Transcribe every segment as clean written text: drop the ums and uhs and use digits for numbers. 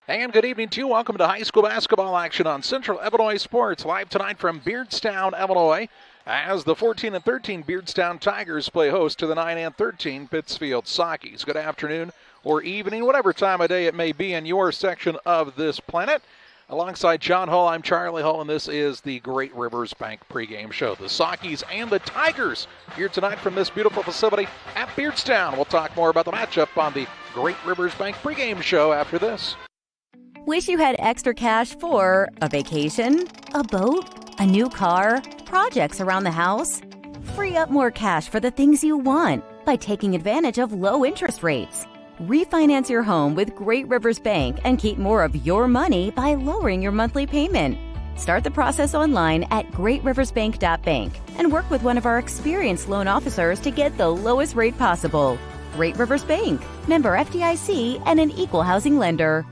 And good evening to you. Welcome to high school basketball action on Central Illinois Sports. Live tonight from Beardstown, Illinois, as the 14 and 13 Beardstown Tigers play host to the 9 and 13 Pittsfield Sockies. Good afternoon or evening, whatever time of day it may be in your section of this planet. Alongside John Hull, I'm Charlie Hull, and this is the Great Rivers Bank pregame show. The Sockies and the Tigers here tonight from this beautiful facility at Beardstown. We'll talk more about the matchup on the Great Rivers Bank pregame show after this. Wish you had extra cash for a vacation, a boat, a new car, projects around the house? Free up more cash for the things you want by taking advantage of low interest rates. Refinance your home with Great Rivers Bank and keep more of your money by lowering your monthly payment. Start the process online at greatriversbank.bank and work with one of our experienced loan officers to get the lowest rate possible. Great Rivers Bank, member FDIC, and an equal housing lender.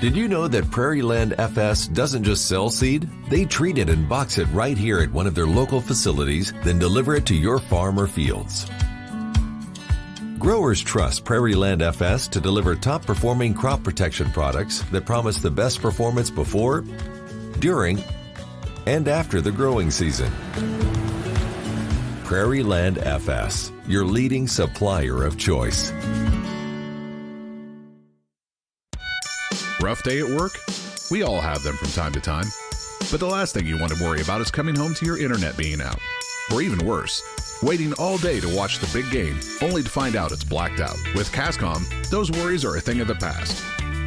Did you know that Prairie Land FS doesn't just sell seed? They treat it and box it right here at one of their local facilities, then deliver it to your farm or fields. Growers trust Prairie Land FS to deliver top-performing crop protection products that promise the best performance before, during, and after the growing season. Prairie Land FS, your leading supplier of choice. Rough day at work? We all have them from time to time. But the last thing you want to worry about is coming home to your internet being out. Or even worse, waiting all day to watch the big game, only to find out it's blacked out. With Cascom, those worries are a thing of the past.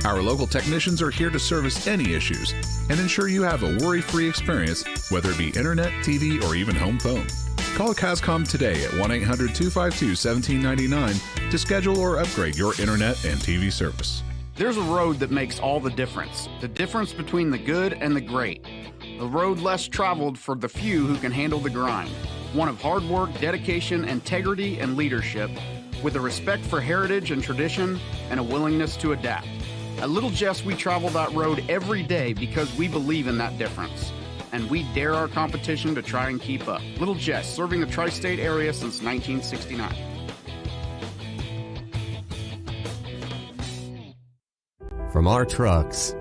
Our local technicians are here to service any issues and ensure you have a worry-free experience, whether it be internet, TV, or even home phone. Call Cascom today at 1-800-252-1799 to schedule or upgrade your internet and TV service. There's a road that makes all the difference between the good and the great. A road less traveled for the few who can handle the grind. One of hard work, dedication, integrity, and leadership, with a respect for heritage and tradition and a willingness to adapt. At Little Jess, we travel that road every day because we believe in that difference. And we dare our competition to try and keep up. Little Jess, serving the tri-state area since 1969. From our trucks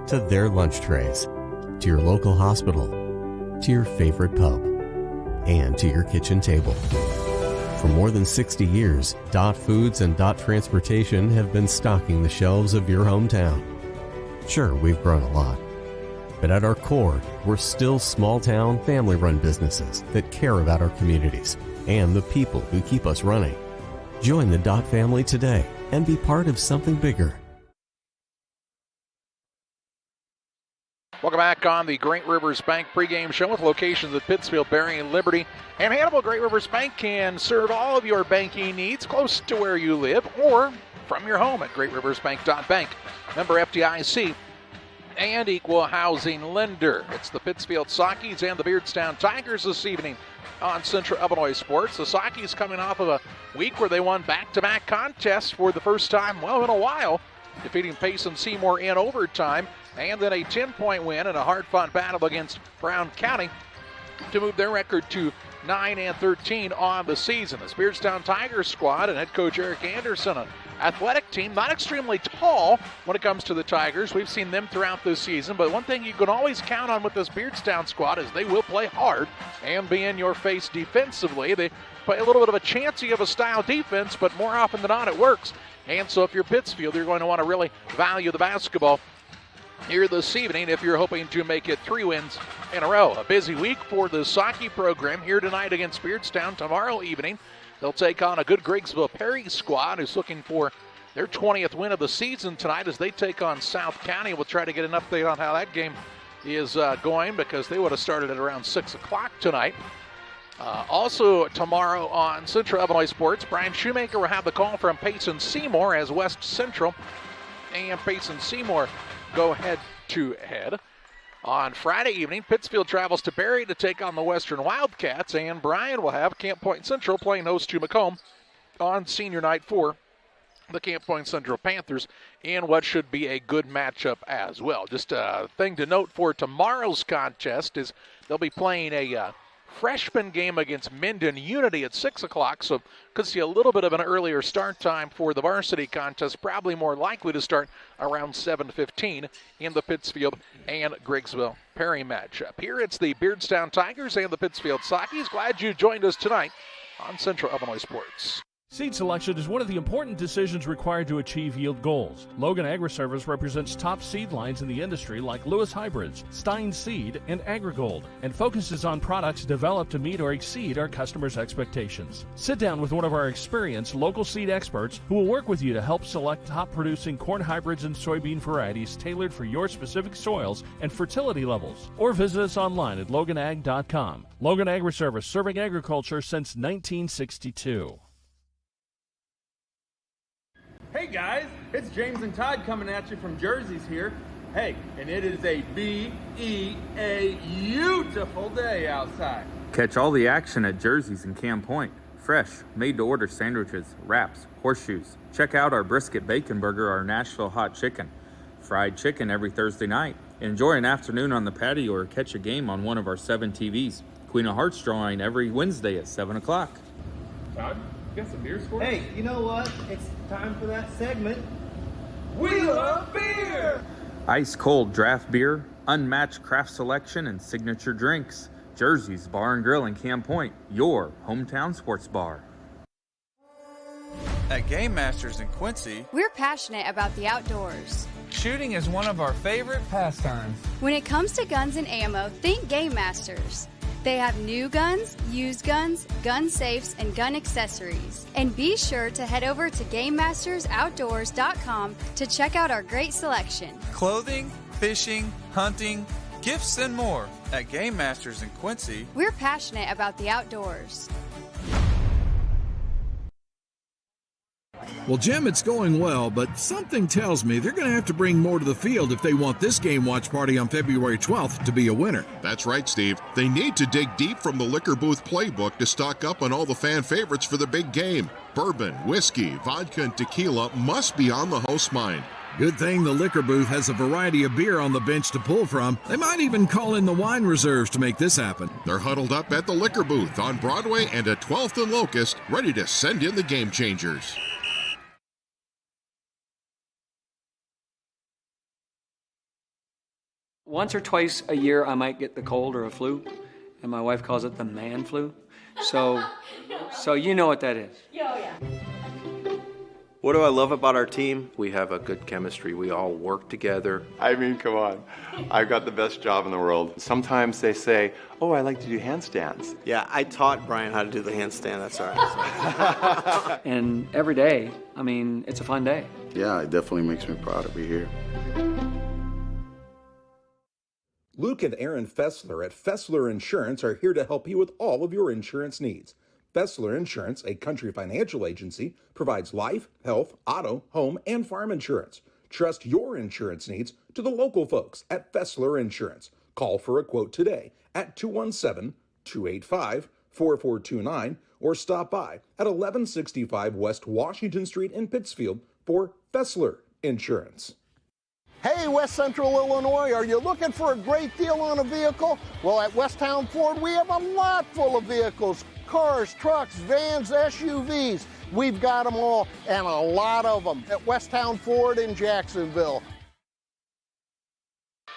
to their lunch trays, to your local hospital, to your favorite pub, and to your kitchen table. For more than 60 years, Dot Foods and Dot Transportation have been stocking the shelves of your hometown. Sure, we've grown a lot, but at our core, we're still small-town, family-run businesses that care about our communities and the people who keep us running. Join the Dot family today and be part of something bigger. Welcome back on the Great Rivers Bank pregame show with locations at Pittsfield, Berry, and Liberty. And Hannibal. Great Rivers Bank can serve all of your banking needs close to where you live or from your home at greatriversbank.bank. Member FDIC and equal housing lender. It's the Pittsfield Sockies and the Beardstown Tigers this evening on Central Illinois Sports. The Sockies coming off of a week where they won back-to-back contests for the first time, well, in a while, defeating Payson Seymour in overtime, and then a 10-point win in a hard-fought battle against Brown County to move their record to 9 and 13 on the season. The Beardstown Tigers squad and head coach Eric Anderson, an athletic team, not extremely tall when it comes to the Tigers. We've seen them throughout this season, but one thing you can always count on with this Beardstown squad is they will play hard and be in your face defensively. They play a little bit of a chancy of a style defense, but more often than not it works. And so if you're Pittsfield, you're going to want to really value the basketball here this evening if you're hoping to make it 3 wins in a row. A busy week for the Socky program here tonight against Beardstown. Tomorrow evening, they'll take on a good Griggsville Perry squad who's looking for their 20th win of the season tonight as they take on South County. We'll try to get an update on how that game is going because they would have started at around 6 o'clock tonight. Also tomorrow on Central Illinois Sports, Brian Shoemaker will have the call from Payson Seymour as West Central and Payson Seymour go head-to-head. On Friday evening, Pittsfield travels to Berry to take on the Western Wildcats, and Brian will have Camp Point Central playing host to Macomb on senior night for the Camp Point Central Panthers in what should be a good matchup as well. Just a thing to note for tomorrow's contest is they'll be playing a freshman game against Minden Unity at 6 o'clock, so could see a little bit of an earlier start time for the varsity contest, probably more likely to start around 7:15 in the Pittsfield and Griggsville Perry matchup. Here it's the Beardstown Tigers and the Pittsfield Sockies. Glad you joined us tonight on Central Illinois Sports. Seed selection is one of the important decisions required to achieve yield goals. Logan Agri-Service represents top seed lines in the industry like Lewis Hybrids, Stein Seed, and AgriGold, and focuses on products developed to meet or exceed our customers' expectations. Sit down with one of our experienced local seed experts who will work with you to help select top-producing corn hybrids and soybean varieties tailored for your specific soils and fertility levels. Or visit us online at loganag.com. Logan Agri-Service, serving agriculture since 1962. Hey guys, it's James and Todd coming at you from Jersey's here. Hey, and it is a beautiful day outside. Catch all the action at Jersey's in Camp Point. Fresh, made-to-order sandwiches, wraps, horseshoes. Check out our brisket bacon burger, our Nashville hot chicken. Fried chicken every Thursday night. Enjoy an afternoon on the patio or catch a game on one of our 7 TVs. Queen of Hearts drawing every Wednesday at 7 o'clock. Todd, you got some beers for us? Hey, you know what? It's time for that segment. We love beer! Ice cold draft beer, unmatched craft selection, and signature drinks. Jersey's Bar and Grill in Camp Point, your hometown sports bar. At Game Masters in Quincy, we're passionate about the outdoors. Shooting is one of our favorite pastimes. When it comes to guns and ammo, think Game Masters. They have new guns, used guns, gun safes, and gun accessories. And be sure to head over to GameMastersOutdoors.com to check out our great selection. Clothing, fishing, hunting, gifts, and more. At Game Masters in Quincy, we're passionate about the outdoors. Well, Jim, it's going well, but something tells me they're going to have to bring more to the field if they want this game watch party on February 12th to be a winner. That's right, Steve. They need to dig deep from the liquor booth playbook to stock up on all the fan favorites for the big game. Bourbon, whiskey, vodka, and tequila must be on the host's mind. Good thing the liquor booth has a variety of beer on the bench to pull from. They might even call in the wine reserves to make this happen. They're huddled up at the liquor booth on Broadway and at 12th and Locust, ready to send in the game changers. Once or twice a year, I might get the cold or a flu, and my wife calls it the man flu. So you know what that is. Yeah. What do I love about our team? We have a good chemistry. We all work together. I mean, come on. I've got the best job in the world. Sometimes they say, oh, I like to do handstands. Yeah, I taught Brian how to do the handstand. That's all right. And every day, I mean, it's a fun day. Yeah, it definitely makes me proud to be here. Luke and Aaron Fessler at Fessler Insurance are here to help you with all of your insurance needs. Fessler Insurance, a Country Financial agency, provides life, health, auto, home, and farm insurance. Trust your insurance needs to the local folks at Fessler Insurance. Call for a quote today at 217-285-4429 or stop by at 1165 West Washington Street in Pittsfield for Fessler Insurance. Hey, West Central Illinois, are you looking for a great deal on a vehicle? Well, at Westtown Ford, we have a lot full of vehicles. Cars, trucks, vans, SUVs. We've got them all, and a lot of them at Westtown Ford in Jacksonville.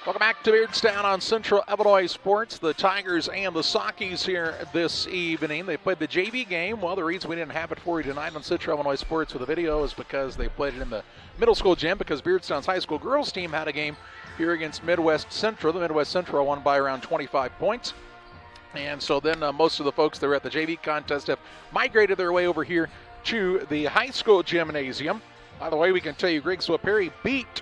Welcome back to Beardstown on Central Illinois Sports. The Tigers and the Sockies here this evening. They played the JV game. Well, the reason we didn't have it for you tonight on Central Illinois Sports with a video is because they played it in the middle school gym, because Beardstown's high school girls team had a game here against Midwest Central. The Midwest Central won by around 25 points. And so then most of the folks that were at the JV contest have migrated their way over here to the high school gymnasium. By the way, we can tell you Griggsville Perry beat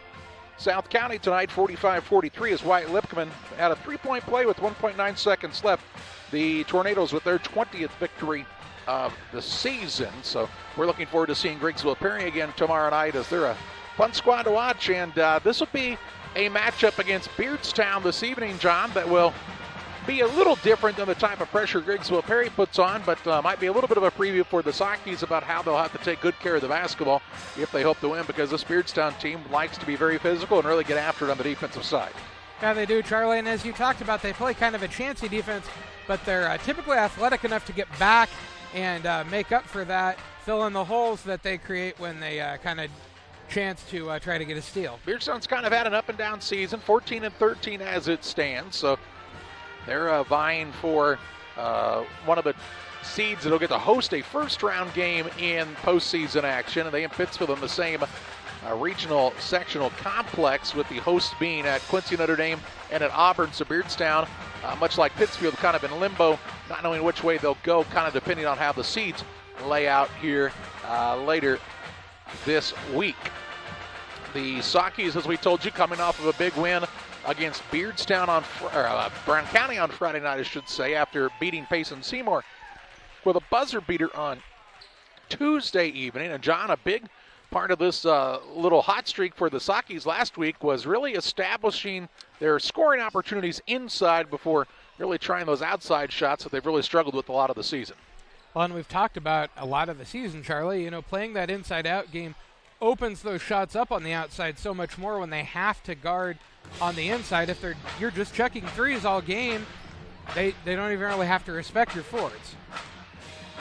South County tonight 45-43 as Wyatt Lipkman had a three-point play with 1.9 seconds left. The Tornadoes with their 20th victory of the season. So we're looking forward to seeing Griggsville Perry again tomorrow night, as they're a fun squad to watch. And this will be a matchup against Beardstown this evening, John, that will be a little different than the type of pressure Griggsville Perry puts on, but might be a little bit of a preview for the Sockies about how they'll have to take good care of the basketball if they hope to win, because this Beardstown team likes to be very physical and really get after it on the defensive side. Yeah, they do, Charlie, and as you talked about, they play kind of a chancy defense. but they're typically athletic enough to get back and make up for that, fill in the holes that they create when they kind of chance to try to get a steal. Beardstown's kind of had an up-and-down season, 14-13 as it stands, so they're vying for one of the seeds that'll get to host a first-round game in postseason action, and they and Pittsfield in the same regional sectional complex, with the hosts being at Quincy, Notre Dame, and at Auburn. So Beardstown, much like Pittsfield, kind of in limbo, not knowing which way they'll go, kind of depending on how the seeds lay out here later this week. The Sockies, as we told you, coming off of a big win against Beardstown Brown County on Friday night, I should say, after beating Payson Seymour with a buzzer beater on Tuesday evening. And John, a big part of this little hot streak for the Sockies last week was really establishing their scoring opportunities inside before really trying those outside shots that they've really struggled with a lot of the season. Well, and we've talked about a lot of the season, Charlie. You know, playing that inside-out game opens those shots up on the outside so much more when they have to guard on the inside. If you're just checking threes all game, they don't even really have to respect your forwards.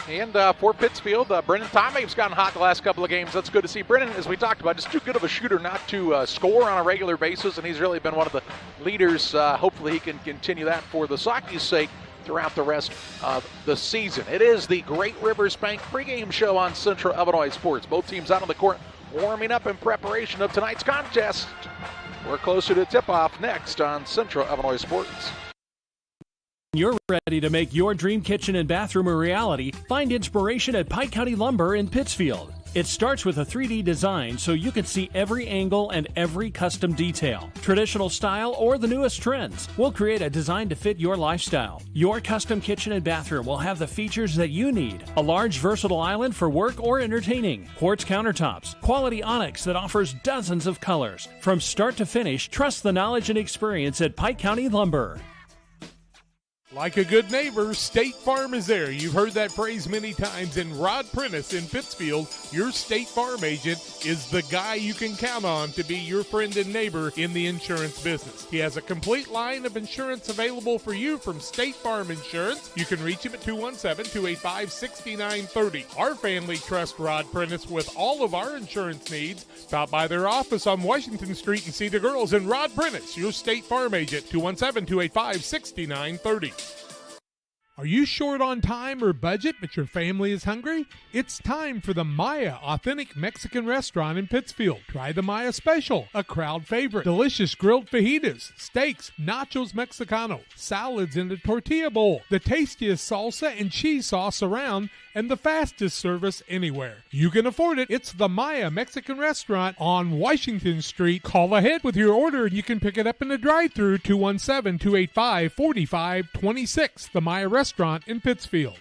And for Pittsfield, Brennan Tomave's gotten hot the last couple of games. That's good to see. Brennan, as we talked about, just too good of a shooter not to score on a regular basis, and he's really been one of the leaders. Hopefully he can continue that for the Sockies' sake throughout the rest of the season. It is the Great Rivers Bank pregame show on Central Illinois Sports. Both teams out on the court warming up in preparation of tonight's contest. We're closer to tip-off next on Central Illinois Sports. You're ready to make your dream kitchen and bathroom a reality. Find inspiration at Pike County Lumber in Pittsfield. It starts with a 3D design so you can see every angle and every custom detail. Traditional style or the newest trends. We'll create a design to fit your lifestyle. Your custom kitchen and bathroom will have the features that you need. A large versatile island for work or entertaining. Quartz countertops. Quality onyx that offers dozens of colors. From start to finish, trust the knowledge and experience at Pike County Lumber. Like a good neighbor, State Farm is there. You've heard that phrase many times. And Rod Prentice in Pittsfield, your State Farm agent, is the guy you can count on to be your friend and neighbor in the insurance business. He has a complete line of insurance available for you from State Farm Insurance. You can reach him at 217-285-6930. Our family trusts Rod Prentice with all of our insurance needs. Stop by their office on Washington Street and see the girls. And Rod Prentice, your State Farm agent, 217-285-6930. Are you short on time or budget, but your family is hungry? It's time for the Maya Authentic Mexican Restaurant in Pittsfield. Try the Maya Special, a crowd favorite. Delicious grilled fajitas, steaks, nachos Mexicano, salads in a tortilla bowl, the tastiest salsa and cheese sauce around, and the fastest service anywhere. You can afford it. It's the Maya Mexican Restaurant on Washington Street. Call ahead with your order and you can pick it up in the drive-thru, 217-285-4526. The Maya Restaurant in Pittsfield.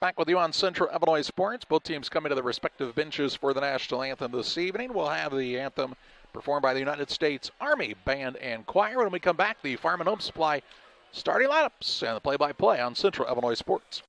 Back with you on Central Illinois Sports. Both teams coming to the respective benches for the national anthem this evening. We'll have the anthem performed by the United States Army Band and Choir. When we come back, the Farm and Home Supply starting lineups and the play-by-play on Central Illinois Sports.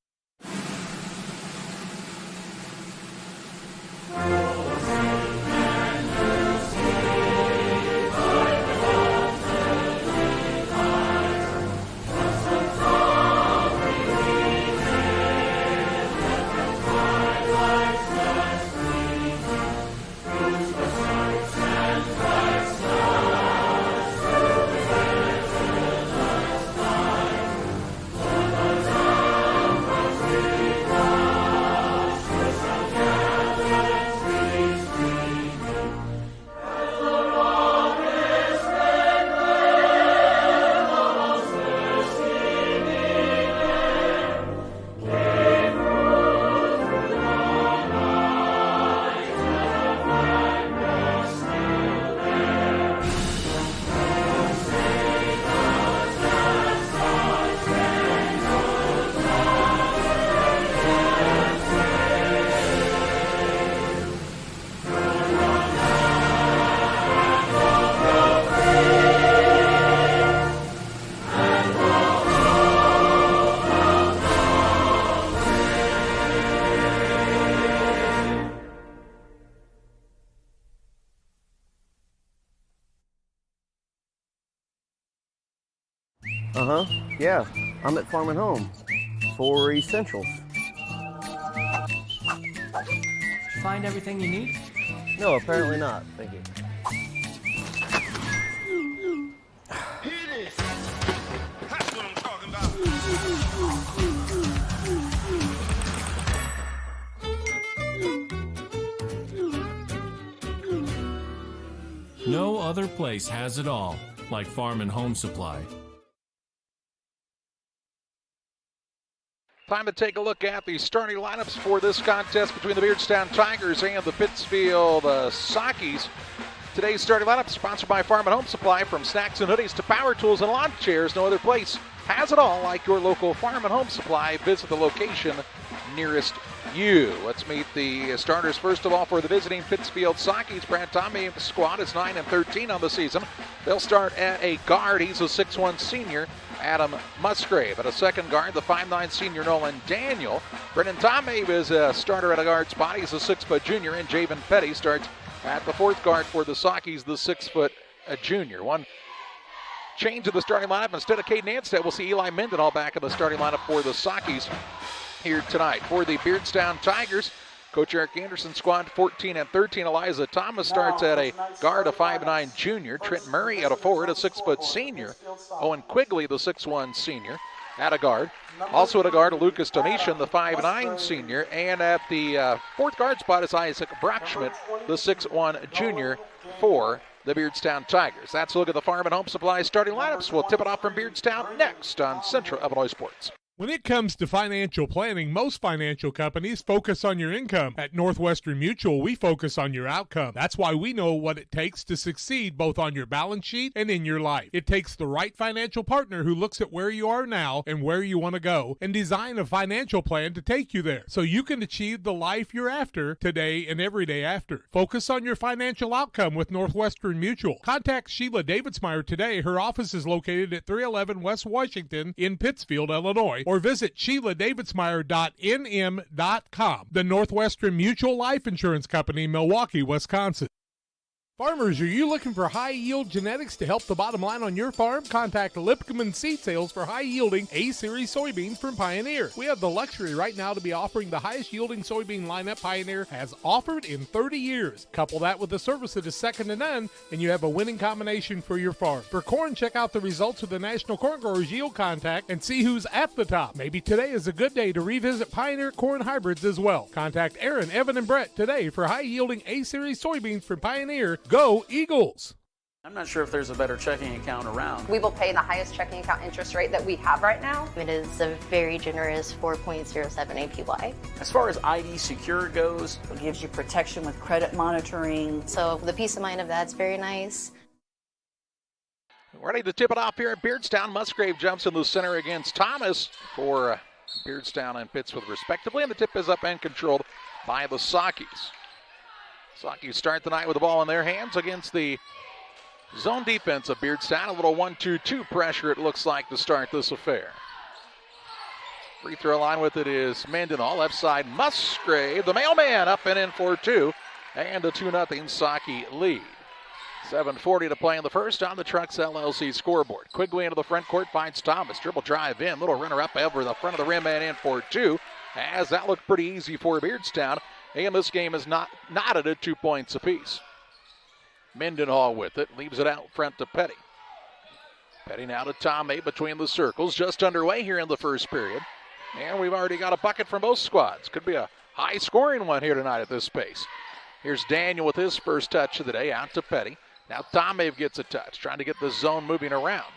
Yeah, I'm at Farm and Home for essentials. Did you find everything you need? No, apparently not. Thank you. That's what I'm talking about. No other place has it all like Farm and Home Supply. Time to take a look at the starting lineups for this contest between the Beardstown Tigers and the Pittsfield Sockies. Today's starting lineup sponsored by Farm and Home Supply. From snacks and hoodies to power tools and lawn chairs, no other place has it all like your local Farm and Home Supply. Visit the location nearest you. Let's meet the starters first of all for the visiting Pittsfield Sockies. Brad Tommy squad is 9-13 on the season. They'll start at a guard. He's a 6'1 senior, Adam Musgrave. At a second guard, the 5'9 senior Nolan Daniel. Brendan Tommy is a starter at a guard spot. He's a 6' junior, and Javen Petty starts at the fourth guard for the Sockies, the 6' junior. One change to the starting lineup. Instead of Caden Anstead, we'll see Eli Mendenhall back in the starting lineup for the Sockies here tonight. For the Beardstown Tigers, Coach Eric Anderson's squad 14-13. Eliza Thomas starts at a guard, a 5'9 junior. Trent Murray at a forward, a 6' senior. Owen Quigley, the 6'1 senior, at a guard. Also at a guard, Lucas Domitian, the 5'9 senior. And at the fourth guard spot is Isaac Brockschmidt, the 6'1 junior for the Beardstown Tigers. That's a look at the Farm and Home Supply starting lineups. We'll tip it off from Beardstown next on Central Illinois Sports. When it comes to financial planning, most financial companies focus on your income. At Northwestern Mutual, we focus on your outcome. That's why we know what it takes to succeed both on your balance sheet and in your life. It takes the right financial partner who looks at where you are now and where you want to go and design a financial plan to take you there so you can achieve the life you're after today and every day after. Focus on your financial outcome with Northwestern Mutual. Contact Sheila Davidsmeyer today. Her office is located at 311 West Washington in Pittsfield, Illinois, or visit SheilaDavidsmeyer.nm.com. The Northwestern Mutual Life Insurance Company, Milwaukee, Wisconsin. Farmers, are you looking for high-yield genetics to help the bottom line on your farm? Contact Lipkman Seed Sales for high-yielding A-Series soybeans from Pioneer. We have the luxury right now to be offering the highest-yielding soybean lineup Pioneer has offered in 30 years. Couple that with a service that is second to none, and you have a winning combination for your farm. For corn, check out the results of the National Corn Growers Yield Contact and see who's at the top. Maybe today is a good day to revisit Pioneer corn hybrids as well. Contact Aaron, Evan, and Brett today for high-yielding A-Series soybeans from Pioneer. Go Eagles! I'm not sure if there's a better checking account around. We will pay the highest checking account interest rate that we have right now. It is a very generous 4.07 APY. As far as ID Secure goes, it gives you protection with credit monitoring. So the peace of mind of that's very nice. Ready to tip it off here at Beardstown. Musgrave jumps in the center against Thomas for Beardstown and Pittsfield respectively. And the tip is up and controlled by the Sockies. Sockies start the night with the ball in their hands against the zone defense of Beardstown. A little 1-2-2 pressure, it looks like, to start this affair. Free throw line with it is Mendenhall. Left side, Musgrave, the mailman, up and in for two. And a 2-0 Socky lead. 7:40 to play in the first on the Trucks LLC scoreboard. Quigley into the front court, finds Thomas. Dribble drive in. Little runner up over the front of the rim and in for two. As that looked pretty easy for Beardstown. And this game is not knotted at 2 points apiece. Mendenhall with it, leaves it out front to Petty. Petty now to Tomei between the circles, just underway here in the first period. And we've already got a bucket from both squads. Could be a high-scoring one here tonight at this pace. Here's Daniel with his first touch of the day, out to Petty. Now Tomei gets a touch, trying to get the zone moving around.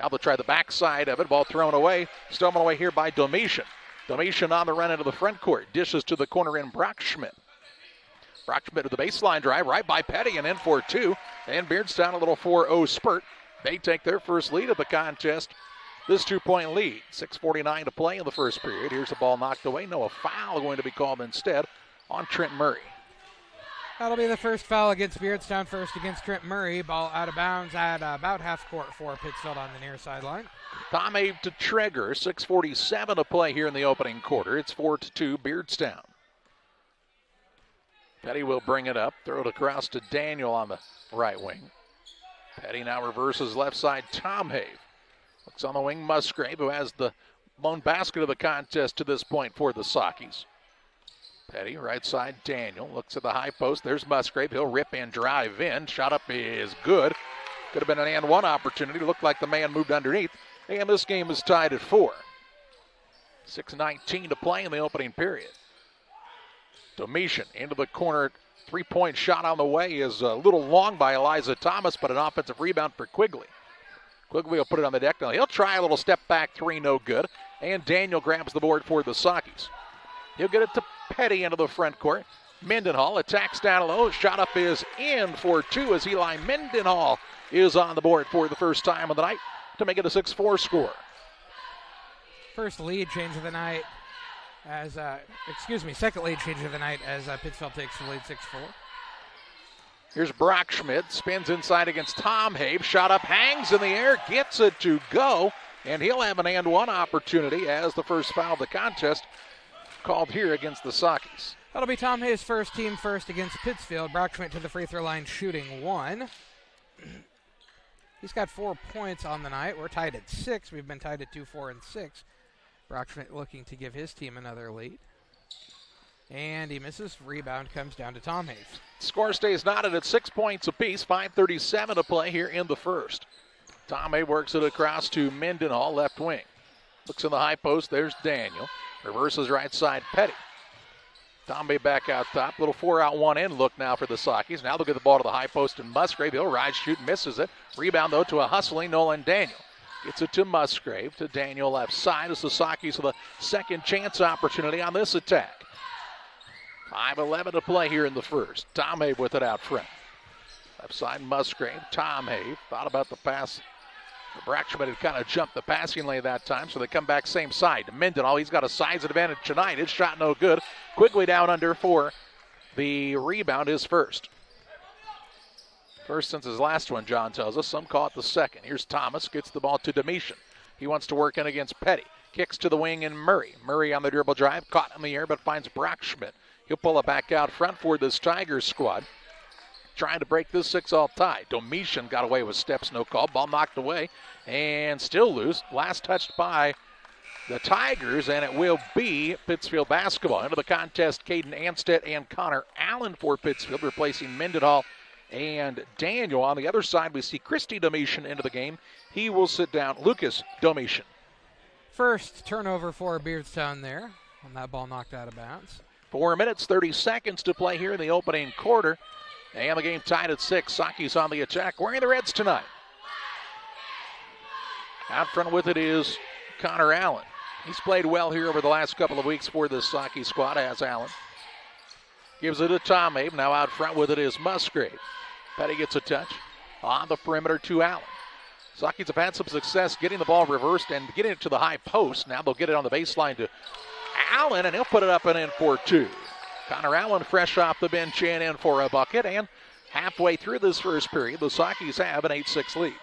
Now they'll try the backside of it, ball thrown away, stolen away here by Domitian. Domitian on the run into the front court. Dishes to the corner in Brockschmidt. Brockschmidt with the baseline drive right by Petty and in for two. And Beardstown a little 4-0 spurt. They take their first lead of the contest. This 2-point lead. 6:49 to play in the first period. Here's the ball knocked away. No, a foul going to be called instead on Trent Murray. That'll be the first foul against Beardstown, first against Trent Murray. Ball out of bounds at about half court for Pittsfield on the near sideline. Tomei to Traeger, 6:47 to play here in the opening quarter. It's 4-2 Beardstown. Petty will bring it up, throw it across to Daniel on the right wing. Petty now reverses left side, Tomei. Looks on the wing, Musgrave, who has the lone basket of the contest to this point for the Sockies. Petty, right side, Daniel. Looks at the high post. There's Musgrave. He'll rip and drive in. Shot up is good. Could have been an and one opportunity. Looked like the man moved underneath. And this game is tied at 4. 6:19 to play in the opening period. Domitian into the corner. Three-point shot on the way is a little long by Eliza Thomas, but an offensive rebound for Quigley. Quigley will put it on the deck. Now he'll try a little step back three, no good. And Daniel grabs the board for the Sockies. He'll get it to Petty into the front court. Mendenhall attacks down low. Shot up is in for 2 as Eli Mendenhall is on the board for the first time of the night to make it a 6-4 score. First lead change of the night as, second lead change of the night as Pittsfield takes the lead 6-4. Here's Brockschmidt, spins inside against Tom Habe. Shot up, hangs in the air, gets it to go, and he'll have an and one opportunity as the first foul of the contest called here against the Sockies. That'll be Tom Hayes' first team first against Pittsfield. Brockschmidt to the free throw line shooting 1. He's got 4 points on the night. We're tied at 6. We've been tied at 2, 4, and 6. Brockschmidt looking to give his team another lead. And he misses. Rebound comes down to Tom Hayes. Score stays knotted at 6 points apiece. 5:37 to play here in the first. Tom Hayes works it across to Mendenhall, left wing. Looks in the high post. There's Daniel. Reverses right side, Petty. Tom Hayes back out top. Little 4-out, 1-in look now for the Sockies. Now they'll get the ball to the high post and Musgrave. He'll rise, shoot, misses it. Rebound, though, to a hustling Nolan Daniel. Gets it to Musgrave, to Daniel left side as the Sockies with a second chance opportunity on this attack. 5:11 to play here in the first. Tom Hayes with it out front. Left side, Musgrave. Tom Hayes thought about the pass. Brockschmidt had kind of jumped the passing lane that time, so they come back same side. Mendenhall, he's got a size advantage tonight. His shot no good. Quigley down under for the rebound, his first. First since his last one, John tells us. Some call it the second. Here's Thomas, gets the ball to Domitian. He wants to work in against Petty. Kicks to the wing and Murray. Murray on the dribble drive, caught in the air, but finds Brockschmidt. He'll pull it back out front for this Tigers squad. Trying to break this 6-all tie. Domitian got away with steps, no call. Ball knocked away and still loose. Last touched by the Tigers, and it will be Pittsfield basketball. Into the contest, Caden Anstead and Connor Allen for Pittsfield, replacing Mendenhall and Daniel. On the other side, we see Christy Domitian into the game. He will sit down. Lucas Domitian. First turnover for Beardstown there, and that ball knocked out of bounds. 4 minutes, 30 seconds to play here in the opening quarter. And the game tied at 6. Sockies on the attack, wearing the Reds tonight. Out front with it is Connor Allen. He's played well here over the last couple of weeks for this Socky squad, as Allen. Gives it to Tom Hayes. Now out front with it is Musgrave. Petty gets a touch on the perimeter to Allen. Sockies have had some success getting the ball reversed and getting it to the high post. Now they'll get it on the baseline to Allen, and he'll put it up and in for 2. Connor Allen fresh off the bench and in for a bucket, and halfway through this first period, the Sockies have an 8-6 lead.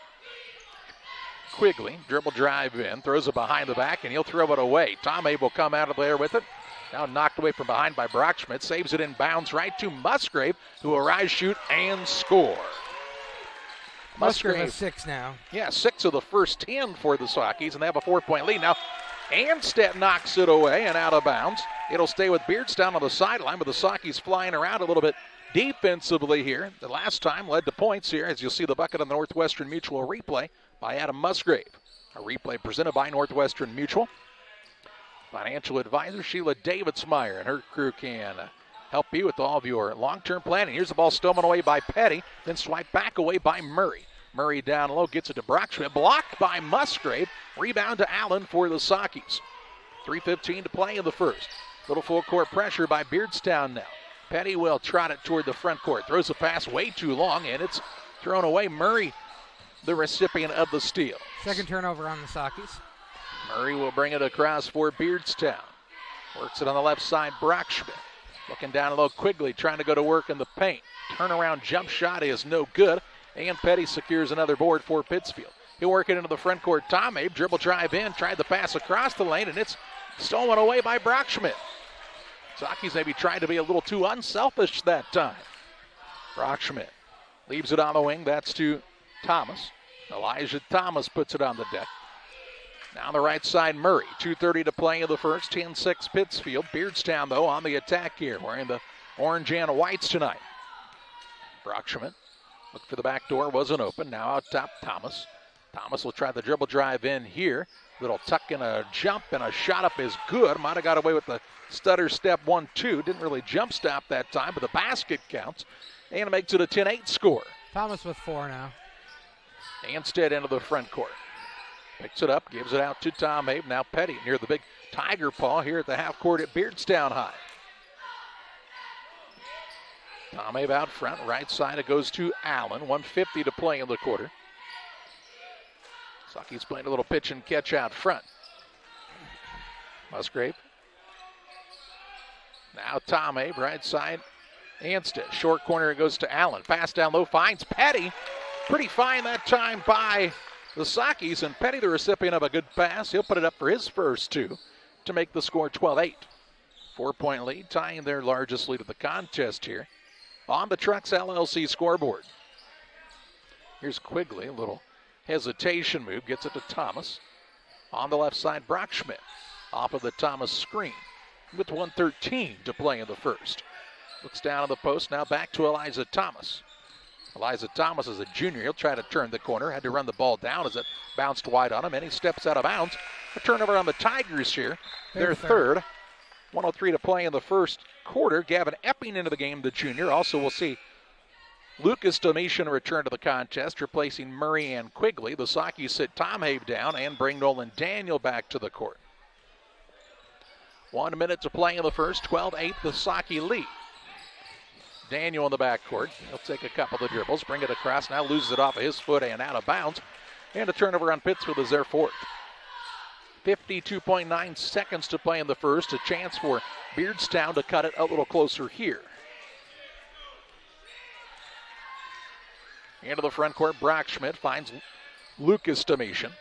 Quigley, dribble drive in, throws it behind the back, and he'll throw it away. Tom Hayes will come out of there with it. Now knocked away from behind by Brockschmidt, saves it in bounds right to Musgrave, who will rise, shoot, and score. Musgrave has 6 now. Yeah, 6 of the first 10 for the Sockies, and they have a 4-point lead. Now, Anstead knocks it away and out of bounds. It'll stay with Beardstown on the sideline, but the Sockies flying around a little bit defensively here. The last time led to points here, as you'll see the bucket on the Northwestern Mutual replay by Adam Musgrave. A replay presented by Northwestern Mutual. Financial advisor Sheila Davidsmeyer and her crew can help you with all of your long-term planning. Here's the ball stolen away by Petty, then swiped back away by Murray. Murray down low, gets it to Brockschmidt, blocked by Musgrave. Rebound to Allen for the Sockies. 3:15 to play in the first. Little full court pressure by Beardstown now. Petty will trot it toward the front court. Throws a pass way too long, and it's thrown away. Murray, the recipient of the steal. Second turnover on the Sockies. Murray will bring it across for Beardstown. Works it on the left side, Brockschmidt. Looking down low, Quigley trying to go to work in the paint. Turnaround jump shot is no good. And Petty secures another board for Pittsfield. He'll work it into the front court. Tom Hayes, dribble drive in, tried the pass across the lane, and it's stolen away by Brockschmidt. Sockies maybe tried to be a little too unselfish that time. Brockschmidt leaves it on the wing. That's to Thomas. Elijah Thomas puts it on the deck. Now on the right side, Murray. 2:30 to play in the first. 10-6 Pittsfield. Beardstown, though, on the attack here, wearing the orange and whites tonight. Brockschmidt looked for the back door, wasn't open. Now out top, Thomas. Thomas will try the dribble drive in here. Little tuck and a jump, and a shot up is good. Might have got away with the stutter step 1-2. Didn't really jump stop that time, but the basket counts. And it makes it a 10-8 score. Thomas with 4 now. Anstead into the front court. Picks it up, gives it out to Tom Abe. Now Petty near the big tiger paw here at the half court at Beardstown High. Tom Abe out front. Right side, it goes to Allen. 1:50 to play in the quarter. Saki's playing a little pitch and catch out front. Musgrave. Now Tom Abe, right side. Anstead. Short corner, it goes to Allen. Pass down low, finds Petty. Pretty fine that time by the Sakis, and Petty, the recipient of a good pass. He'll put it up for his first 2 to make the score 12-8. 4-point lead, tying their largest lead of the contest here on the Trucks LLC scoreboard. Here's Quigley, a little hesitation move, gets it to Thomas. On the left side, Brockschmidt off of the Thomas screen with 1:13 to play in the first. Looks down on the post, now back to Elijah Thomas. Elijah Thomas is a junior. He'll try to turn the corner. Had to run the ball down as it bounced wide on him, and he steps out of bounds. A turnover on the Tigers here. Their third. 1:03 to play in the first quarter. Gavin Epping into the game, the junior. Also, we'll see Lucas Domitian return to the contest, replacing Murray and Quigley. The Sakis sit Tom Habe down and bring Nolan Daniel back to the court. 1 minute to play in the first. 12-8, the Saki lead. Daniel in the backcourt. He'll take a couple of dribbles, bring it across, now loses it off of his foot and out of bounds. And a turnover on Pittsfield is their 4th. 52.9 seconds to play in the first. A chance for Beardstown to cut it a little closer here. Into the front court, Brockschmidt finds Lucas Domitian.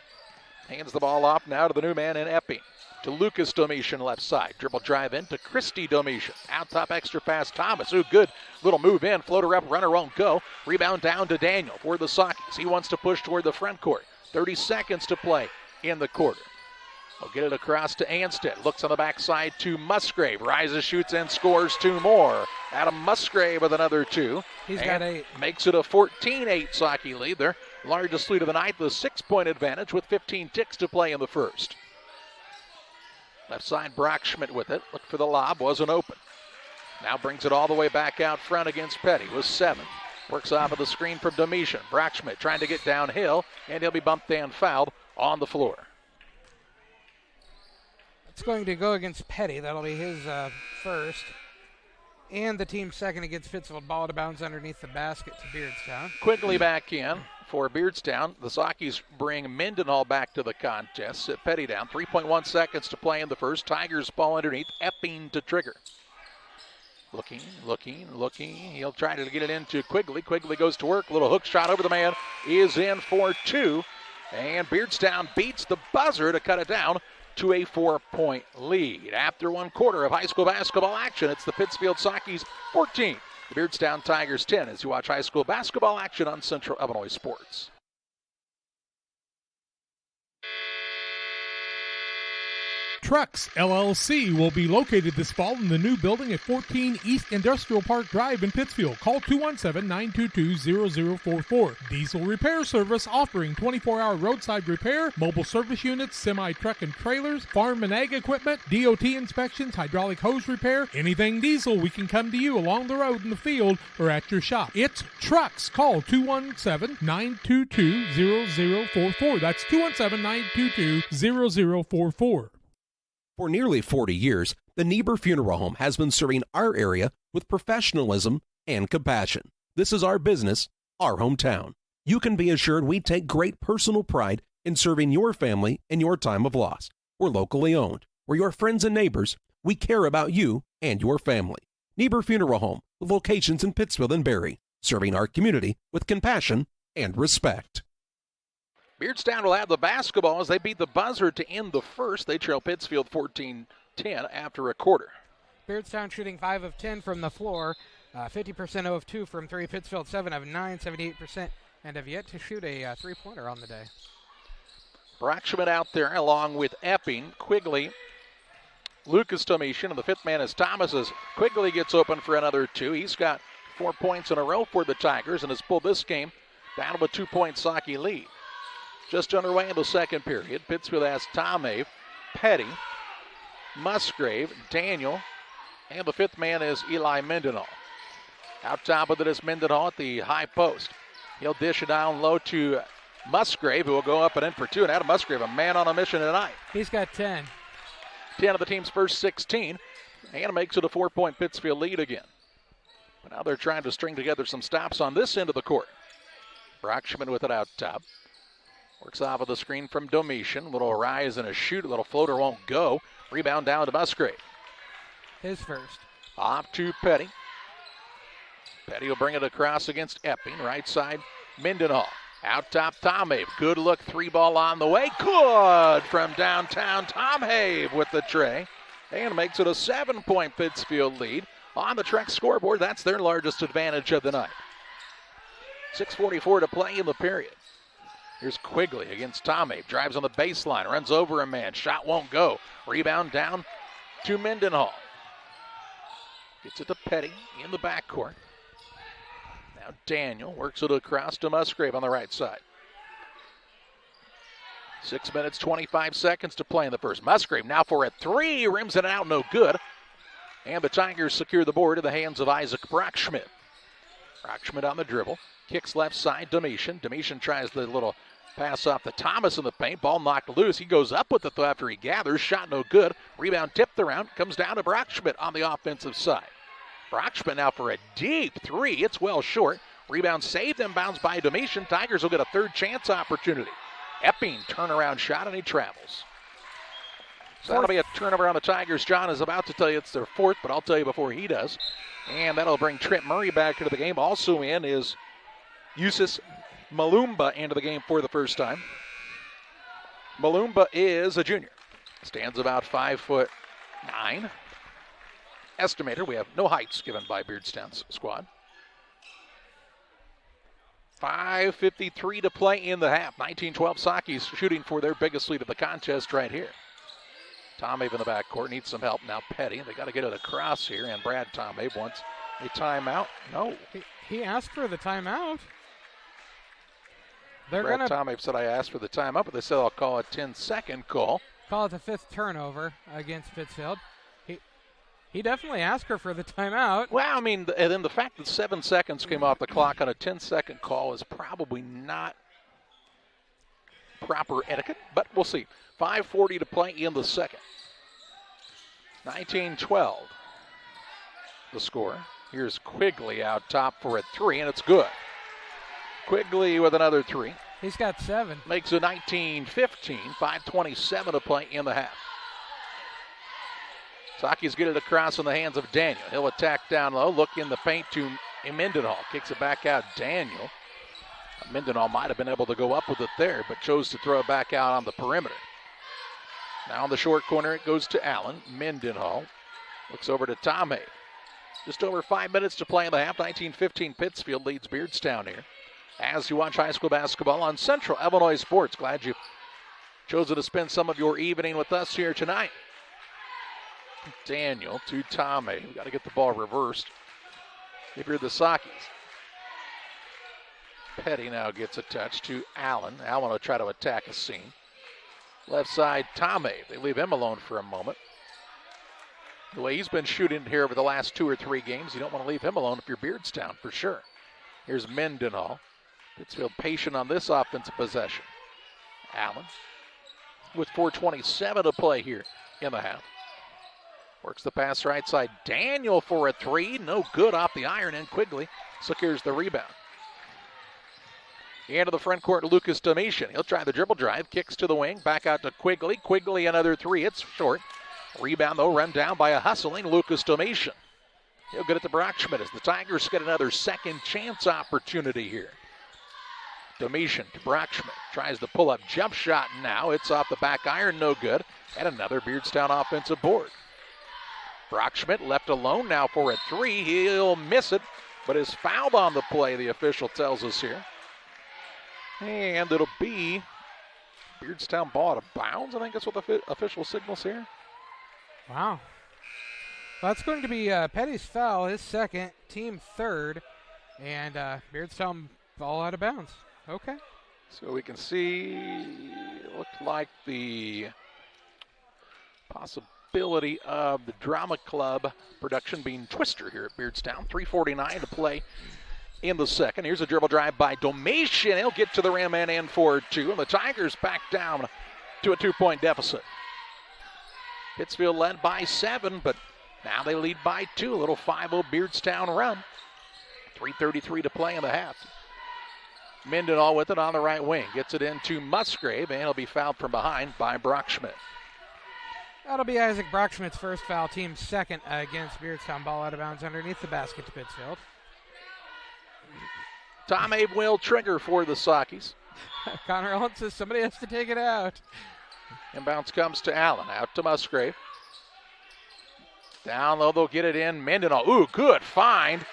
Hands the ball off now to the new man in Epping. To Lucas Domitian left side. Dribble drive in to Christy Domitian. Out top extra pass Thomas. Ooh, good little move in. Floater up, runner won't go. Rebound down to Daniel for the Sakis. He wants to push toward the front court. 30 seconds to play in the quarter. We'll get it across to Anstead. Looks on the backside to Musgrave. Rises, shoots, and scores 2 more. Adam Musgrave with another 2. He's got 8. Makes it a 14-8 Saki lead. Their largest lead of the night, the 6-point advantage with 15 ticks to play in the first. Left side, Brockschmidt with it. Looked for the lob, wasn't open. Now brings it all the way back out front against Petty with 7. Works off of the screen from Domitian. Brockschmidt trying to get downhill, and he'll be bumped and fouled on the floor. It's going to go against Petty. That'll be his first. And the team's second against Pittsfield. Ball to bounce underneath the basket to Beardstown. Quickly back in for Beardstown. The Sakis bring Mendenhall back to the contest. Sit Petty down. 3.1 seconds to play in the first. Tigers ball underneath. Epping to trigger. Looking. He'll try to get it into Quigley. Quigley goes to work. Little hook shot over the man. Is in for 2. And Beardstown beats the buzzer to cut it down to a 4-point lead. After 1 quarter of high school basketball action, it's the Pittsfield Sakis 14. The Beardstown Tigers 10 as you watch high school basketball action on Central Illinois Sports. Trucks LLC will be located this fall in the new building at 14 East Industrial Park Drive in Pittsfield. Call 217-922-0044. Diesel repair service offering 24-hour roadside repair, mobile service units, semi-truck and trailers, farm and ag equipment, DOT inspections, hydraulic hose repair, anything diesel, we can come to you along the road in the field or at your shop. It's Trucks. Call 217-922-0044. That's 217-922-0044. For nearly 40 years, the Niebuhr Funeral Home has been serving our area with professionalism and compassion. This is our business, our hometown. You can be assured we take great personal pride in serving your family in your time of loss. We're locally owned. We're your friends and neighbors. We care about you and your family. Niebuhr Funeral Home, with locations in Pittsfield and Barry, serving our community with compassion and respect. Beardstown will have the basketball as they beat the buzzer to end the first. They trail Pittsfield 14-10 after a quarter. Beardstown shooting 5 of 10 from the floor, 50% 0 of 2 from 3. Pittsfield 7 of 9, 78%, and have yet to shoot a three-pointer on the day. Brockschmidt out there along with Epping, Quigley, Lucas Domitian, and the fifth man is Thomas. As Quigley gets open for another 2. He's got 4 points in a row for the Tigers and has pulled this game down to a 2-point Saki lead. Just underway in the second period. Pittsfield has Tomave, Petty, Musgrave, Daniel, and the fifth man is Eli Mendenhall. Out top of it is Mendenhall at the high post. He'll dish it down low to Musgrave, who will go up and in for 2. And Adam Musgrave, a man on a mission tonight. He's got 10. 10 of the team's first 16. And makes it a 4-point Pittsfield lead again. But now they're trying to string together some stops on this end of the court. Brockschmidt with it out top. Works off of the screen from Domitian. Little rise and a shoot. A little floater won't go. Rebound down to Musgrave. His first. Off to Petty. Petty will bring it across against Epping. Right side, Mendenhall. Out top, Tomave. Good look, 3-ball on the way. Good from downtown. Tomave with the tray. And makes it a 7-point Pittsfield lead. On the Trek scoreboard, that's their largest advantage of the night. 6:44 to play in the period. Here's Quigley against Tomave. Drives on the baseline, runs over a man. Shot won't go. Rebound down to Mendenhall. Gets it to Petty in the backcourt. Now Daniel works it across to Musgrave on the right side. 6 minutes, 25 seconds to play in the first. Musgrave now for a 3. Rims it out, no good. And the Tigers secure the board in the hands of Isaac Brockschmidt. Brockschmidt on the dribble. Kicks left side, Domitian. Domitian tries the little pass off to Thomas in the paint. Ball knocked loose. He goes up with the throw after he gathers. Shot no good. Rebound tipped around. Comes down to Brockschmidt on the offensive side. Brockschmidt now for a deep 3. It's well short. Rebound saved and bounced by Domitian. Tigers will get a third chance opportunity. Epping turnaround shot and he travels. So that'll be a turnover on the Tigers. John is about to tell you it's their 4th, but I'll tell you before he does. And that'll bring Trent Murray back into the game. Also in is Yusuf Malumba into the game for the first time. Malumba is a junior. Stands about 5'9". Estimator, we have no heights given by Beardstown's squad. 5:53 to play in the half. 19-12 Saki's shooting for their biggest lead of the contest right here. Tomave in the backcourt needs some help. Now Petty, they got to get it across here, and Brad Tomave wants a timeout. No. He asked for the timeout. Brad Tomave said I asked for the timeout, but they said I'll call a 10-second call. Call it the 5th turnover against Pittsfield. He definitely asked her for the timeout. Well, I mean, and then the fact that 7 seconds came off the clock on a 10-second call is probably not proper etiquette, but we'll see. 5:40 to play in the second. 19-12 the score. Here's Quigley out top for a 3, and it's good. Quigley with another 3. He's got 7. Makes it 19-15, 5:27 to play in the half. Saki's get it across in the hands of Daniel. He'll attack down low, look in the paint to Mendenhall. Kicks it back out, Daniel. Mendenhall might have been able to go up with it there, but chose to throw it back out on the perimeter. Now in the short corner, it goes to Allen. Mendenhall looks over to Tomei. Just over 5 minutes to play in the half. 19-15 Pittsfield leads Beardstown here. As you watch high school basketball on Central Illinois Sports. Glad you've chosen to spend some of your evening with us here tonight. Daniel to Tomei. We've got to get the ball reversed if you're the Sakis. Petty now gets a touch to Allen. Allen will try to attack a seam. Left side, Tomei. They leave him alone for a moment. The way he's been shooting here over the last 2 or 3 games, you don't want to leave him alone if you're Beardstown, for sure. Here's Mendenhall. Pittsfield patient on this offensive possession. Allen with 4:27 to play here in the half. Works the pass right side. Daniel for a 3. No good off the iron, and Quigley secures the rebound. Into the front court, Lucas Domitian. He'll try the dribble drive. Kicks to the wing. Back out to Quigley. Quigley another 3. It's short. Rebound, though, run down by a hustling Lucas Domitian. He'll get it to Brockschmidt as the Tigers get another second chance opportunity here. Domitian to Brockschmidt. Tries the pull-up jump shot now. It's off the back iron. No good. And another Beardstown offensive board. Brockschmidt left alone now for a 3. He'll miss it, but is fouled on the play, the official tells us here. And it'll be Beardstown ball out of bounds, I think that's what the official signals here. Wow. Well, that's going to be Petty's foul, his second, team third, and Beardstown ball out of bounds. Okay. So we can see, it looked like the possibility of the Drama Club production being Twister here at Beardstown. 3:49 to play in the second. Here's a dribble drive by Domitian. He'll get to the rim and in for two, and the Tigers back down to a 2-point deficit. Pittsfield led by 7, but now they lead by 2. A little 5-0 Beardstown run. 3:33 to play in the half. Mendenhall with it on the right wing. Gets it into Musgrave, and he'll be fouled from behind by Brockschmidt. That'll be Isaac Brockschmidt's first foul, team second against Beardstown. Ball out of bounds underneath the basket to Pittsfield. Tom Abe will trigger for the Sockies. Connor Allen says somebody has to take it out. Inbounds comes to Allen, out to Musgrave. Down low, they'll get it in. Mendenhall, ooh, good find.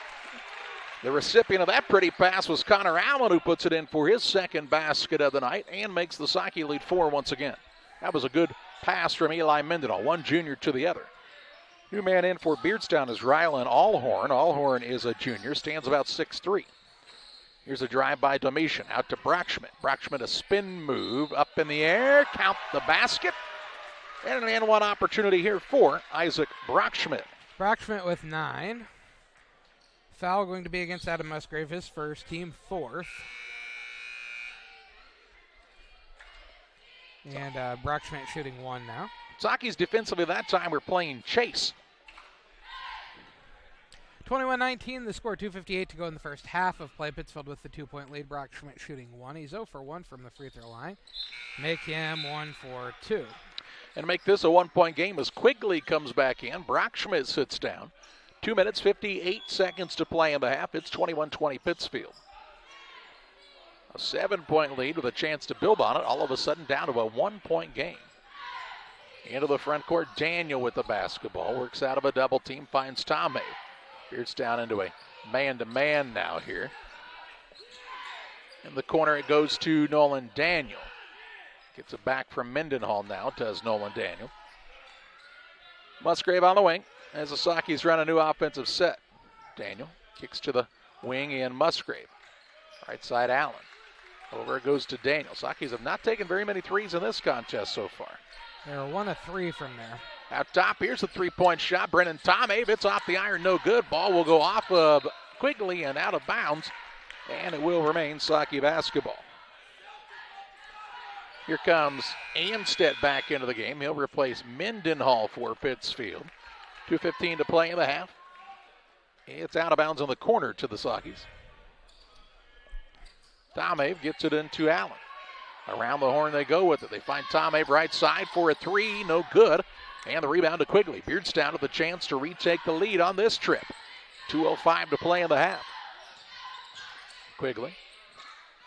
The recipient of that pretty pass was Connor Allen, who puts it in for his second basket of the night and makes the Socky lead 4 once again. That was a good pass from Eli Mendenhall, one junior to the other. New man in for Beardstown is Rylan Allhorn. Allhorn is a junior, stands about 6'3". Here's a drive by Domitian, out to Brockschmidt. Brockschmidt, a spin move, up in the air, count the basket. And an and one opportunity here for Isaac Brockschmidt. Brockschmidt with 9. Foul going to be against Adam Musgrave, his first, team fourth. And Brockschmidt shooting 1 now. Sockies defensively that time were playing chase. 21-19, the score, 2:58 to go in the first half of play. Pittsfield with the 2-point lead. Brockschmidt shooting 1. He's 0 for 1 from the free throw line. Make him 1 for 2. And make this a 1-point game as Quigley comes back in. Brockschmidt sits down. 2 minutes, 58 seconds to play in the half. It's 21-20 Pittsfield. A 7-point lead with a chance to build on it. All of a sudden down to a 1-point game. Into the front court, Daniel with the basketball. Works out of a double team, finds Tomei. Beardstown into a man-to-man now here. In the corner it goes to Nolan Daniel. Gets it back from Mendenhall now, does Nolan Daniel. Musgrave on the wing as the Sockies run a new offensive set. Daniel kicks to the wing in Musgrave. Right side Allen. Over it goes to Daniel. Sockies have not taken very many threes in this contest so far. They're 1 of 3 from there. Out top, here's the 3-point shot. Brennan Tomei, it's off the iron, no good. Ball will go off of Quigley and out of bounds, and it will remain Socky basketball. Here comes Anstead back into the game. He'll replace Mendenhall for Pittsfield. 2:15 to play in the half. It's out of bounds on the corner to the Sockies. Tomei gets it into Allen. Around the horn they go with it. They find Tomei right side for a 3, no good. And the rebound to Quigley. Beardstown with a chance to retake the lead on this trip. 2:05 to play in the half. Quigley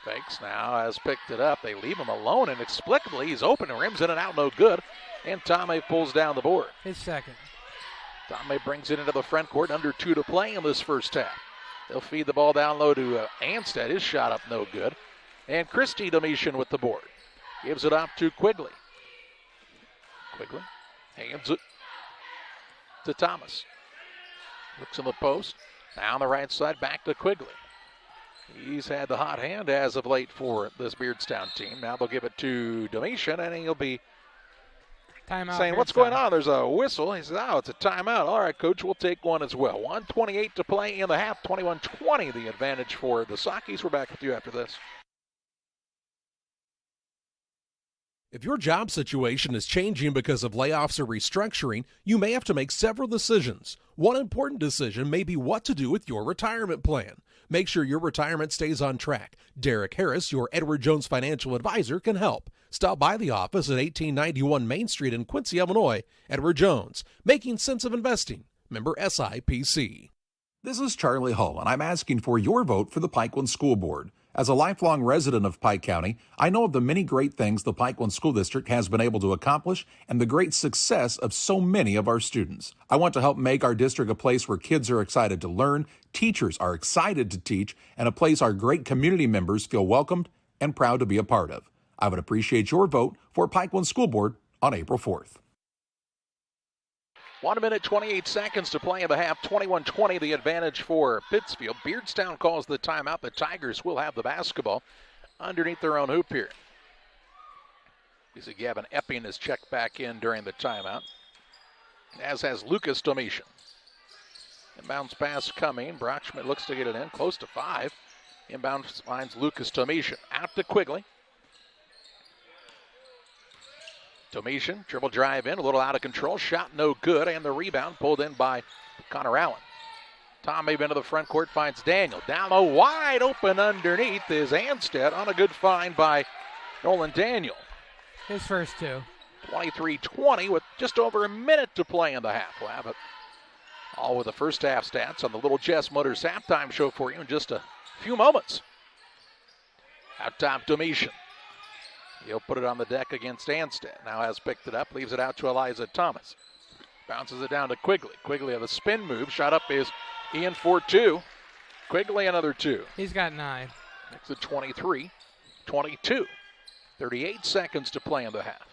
fakes now, has picked it up. They leave him alone inexplicably. He's open, rims in and out, no good. And Tomei pulls down the board. His second. Tomei brings it into the front court. Under 2 to play in this first half. They'll feed the ball down low to Anstead. His shot up, no good. And Christy Domitian with the board. Gives it up to Quigley. Quigley hands it to Thomas. Looks in the post. Now on the right side, back to Quigley. He's had the hot hand as of late for this Beardstown team. Now they'll give it to Domitian, and he'll be timeout saying, what's going on? There's a whistle. He says, oh, it's a timeout. All right, coach, we'll take one as well. 1:28 to play in the half. 21-20 the advantage for the Sockies. We're back with you after this. If your job situation is changing because of layoffs or restructuring, you may have to make several decisions. One important decision may be what to do with your retirement plan. Make sure your retirement stays on track. Derek Harris, your Edward Jones financial advisor, can help. Stop by the office at 1891 Main Street in Quincy, Illinois. Edward Jones, making sense of investing. Member SIPC. This is Charlie Hull, and I'm asking for your vote for the Pikeland School Board. As a lifelong resident of Pike County, I know of the many great things the Pikeland School District has been able to accomplish and the great success of so many of our students. I want to help make our district a place where kids are excited to learn, teachers are excited to teach, and a place our great community members feel welcomed and proud to be a part of. I would appreciate your vote for Pikeland School Board on April 4th. 1 minute, 28 seconds to play in the half. 21-20, the advantage for Pittsfield. Beardstown calls the timeout. The Tigers will have the basketball underneath their own hoop here. You see Gavin Epping is checked back in during the timeout, as has Lucas Domitian. Inbounds pass coming. Brockschmidt looks to get it in, close to 5. Inbounds finds Lucas Domitian. Out to Quigley. Domitian, dribble drive in, a little out of control. Shot no good, and the rebound pulled in by Connor Allen. Tom Abe into the front court, finds Daniel. Down low, wide open underneath is Anstead on a good find by Nolan Daniel. His first two. 23-20 with just over a minute to play in the half. We'll have it all with the first half stats on the Little Jess Motors halftime show for you in just a few moments. Out top, Domitian. He'll put it on the deck against Anstead. Now has picked it up, leaves it out to Eliza Thomas. Bounces it down to Quigley. Quigley with a spin move. Shot up is Ian for 2. Quigley another 2. He's got 9. Makes it 23-22. 38 seconds to play in the half.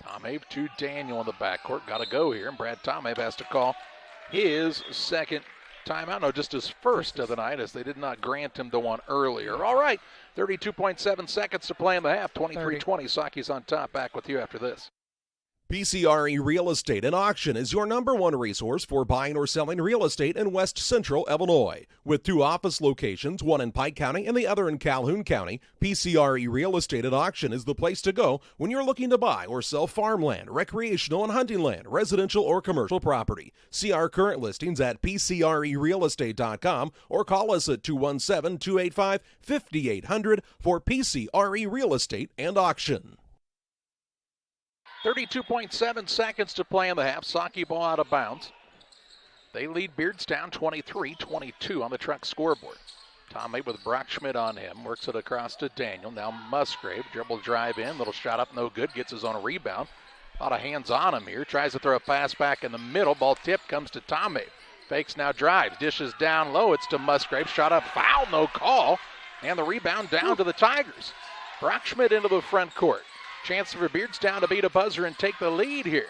Tom Abe to Daniel in the backcourt. Got to go here, and Brad Tom Abe has to call his second timeout. No, just his first of the night, as they did not grant him the one earlier. All right, 32.7 seconds to play in the half. 23-20. Saki's on top. Back with you after this. PCRE Real Estate and Auction is your #1 resource for buying or selling real estate in West Central Illinois. With 2 office locations, one in Pike County and the other in Calhoun County, PCRE Real Estate and Auction is the place to go when you're looking to buy or sell farmland, recreational and hunting land, residential or commercial property. See our current listings at PCRERealestate.com or call us at 217-285-5800 for PCRE Real Estate and Auction. 32.7 seconds to play in the half. Saki ball out of bounds. They lead Beardstown 23-22 on the Truck scoreboard. Tom Abe with Brockschmidt on him. Works it across to Daniel. Now Musgrave. Dribble drive in. Little shot up, no good. Gets his own rebound. A lot of hands on him here. Tries to throw a pass back in the middle. Ball tip comes to Tom Abe. Fakes now drives. Dishes down low. It's to Musgrave. Shot up, foul, no call. And the rebound down to the Tigers. Brockschmidt into the front court. Chance for Beardstown to beat a buzzer and take the lead here.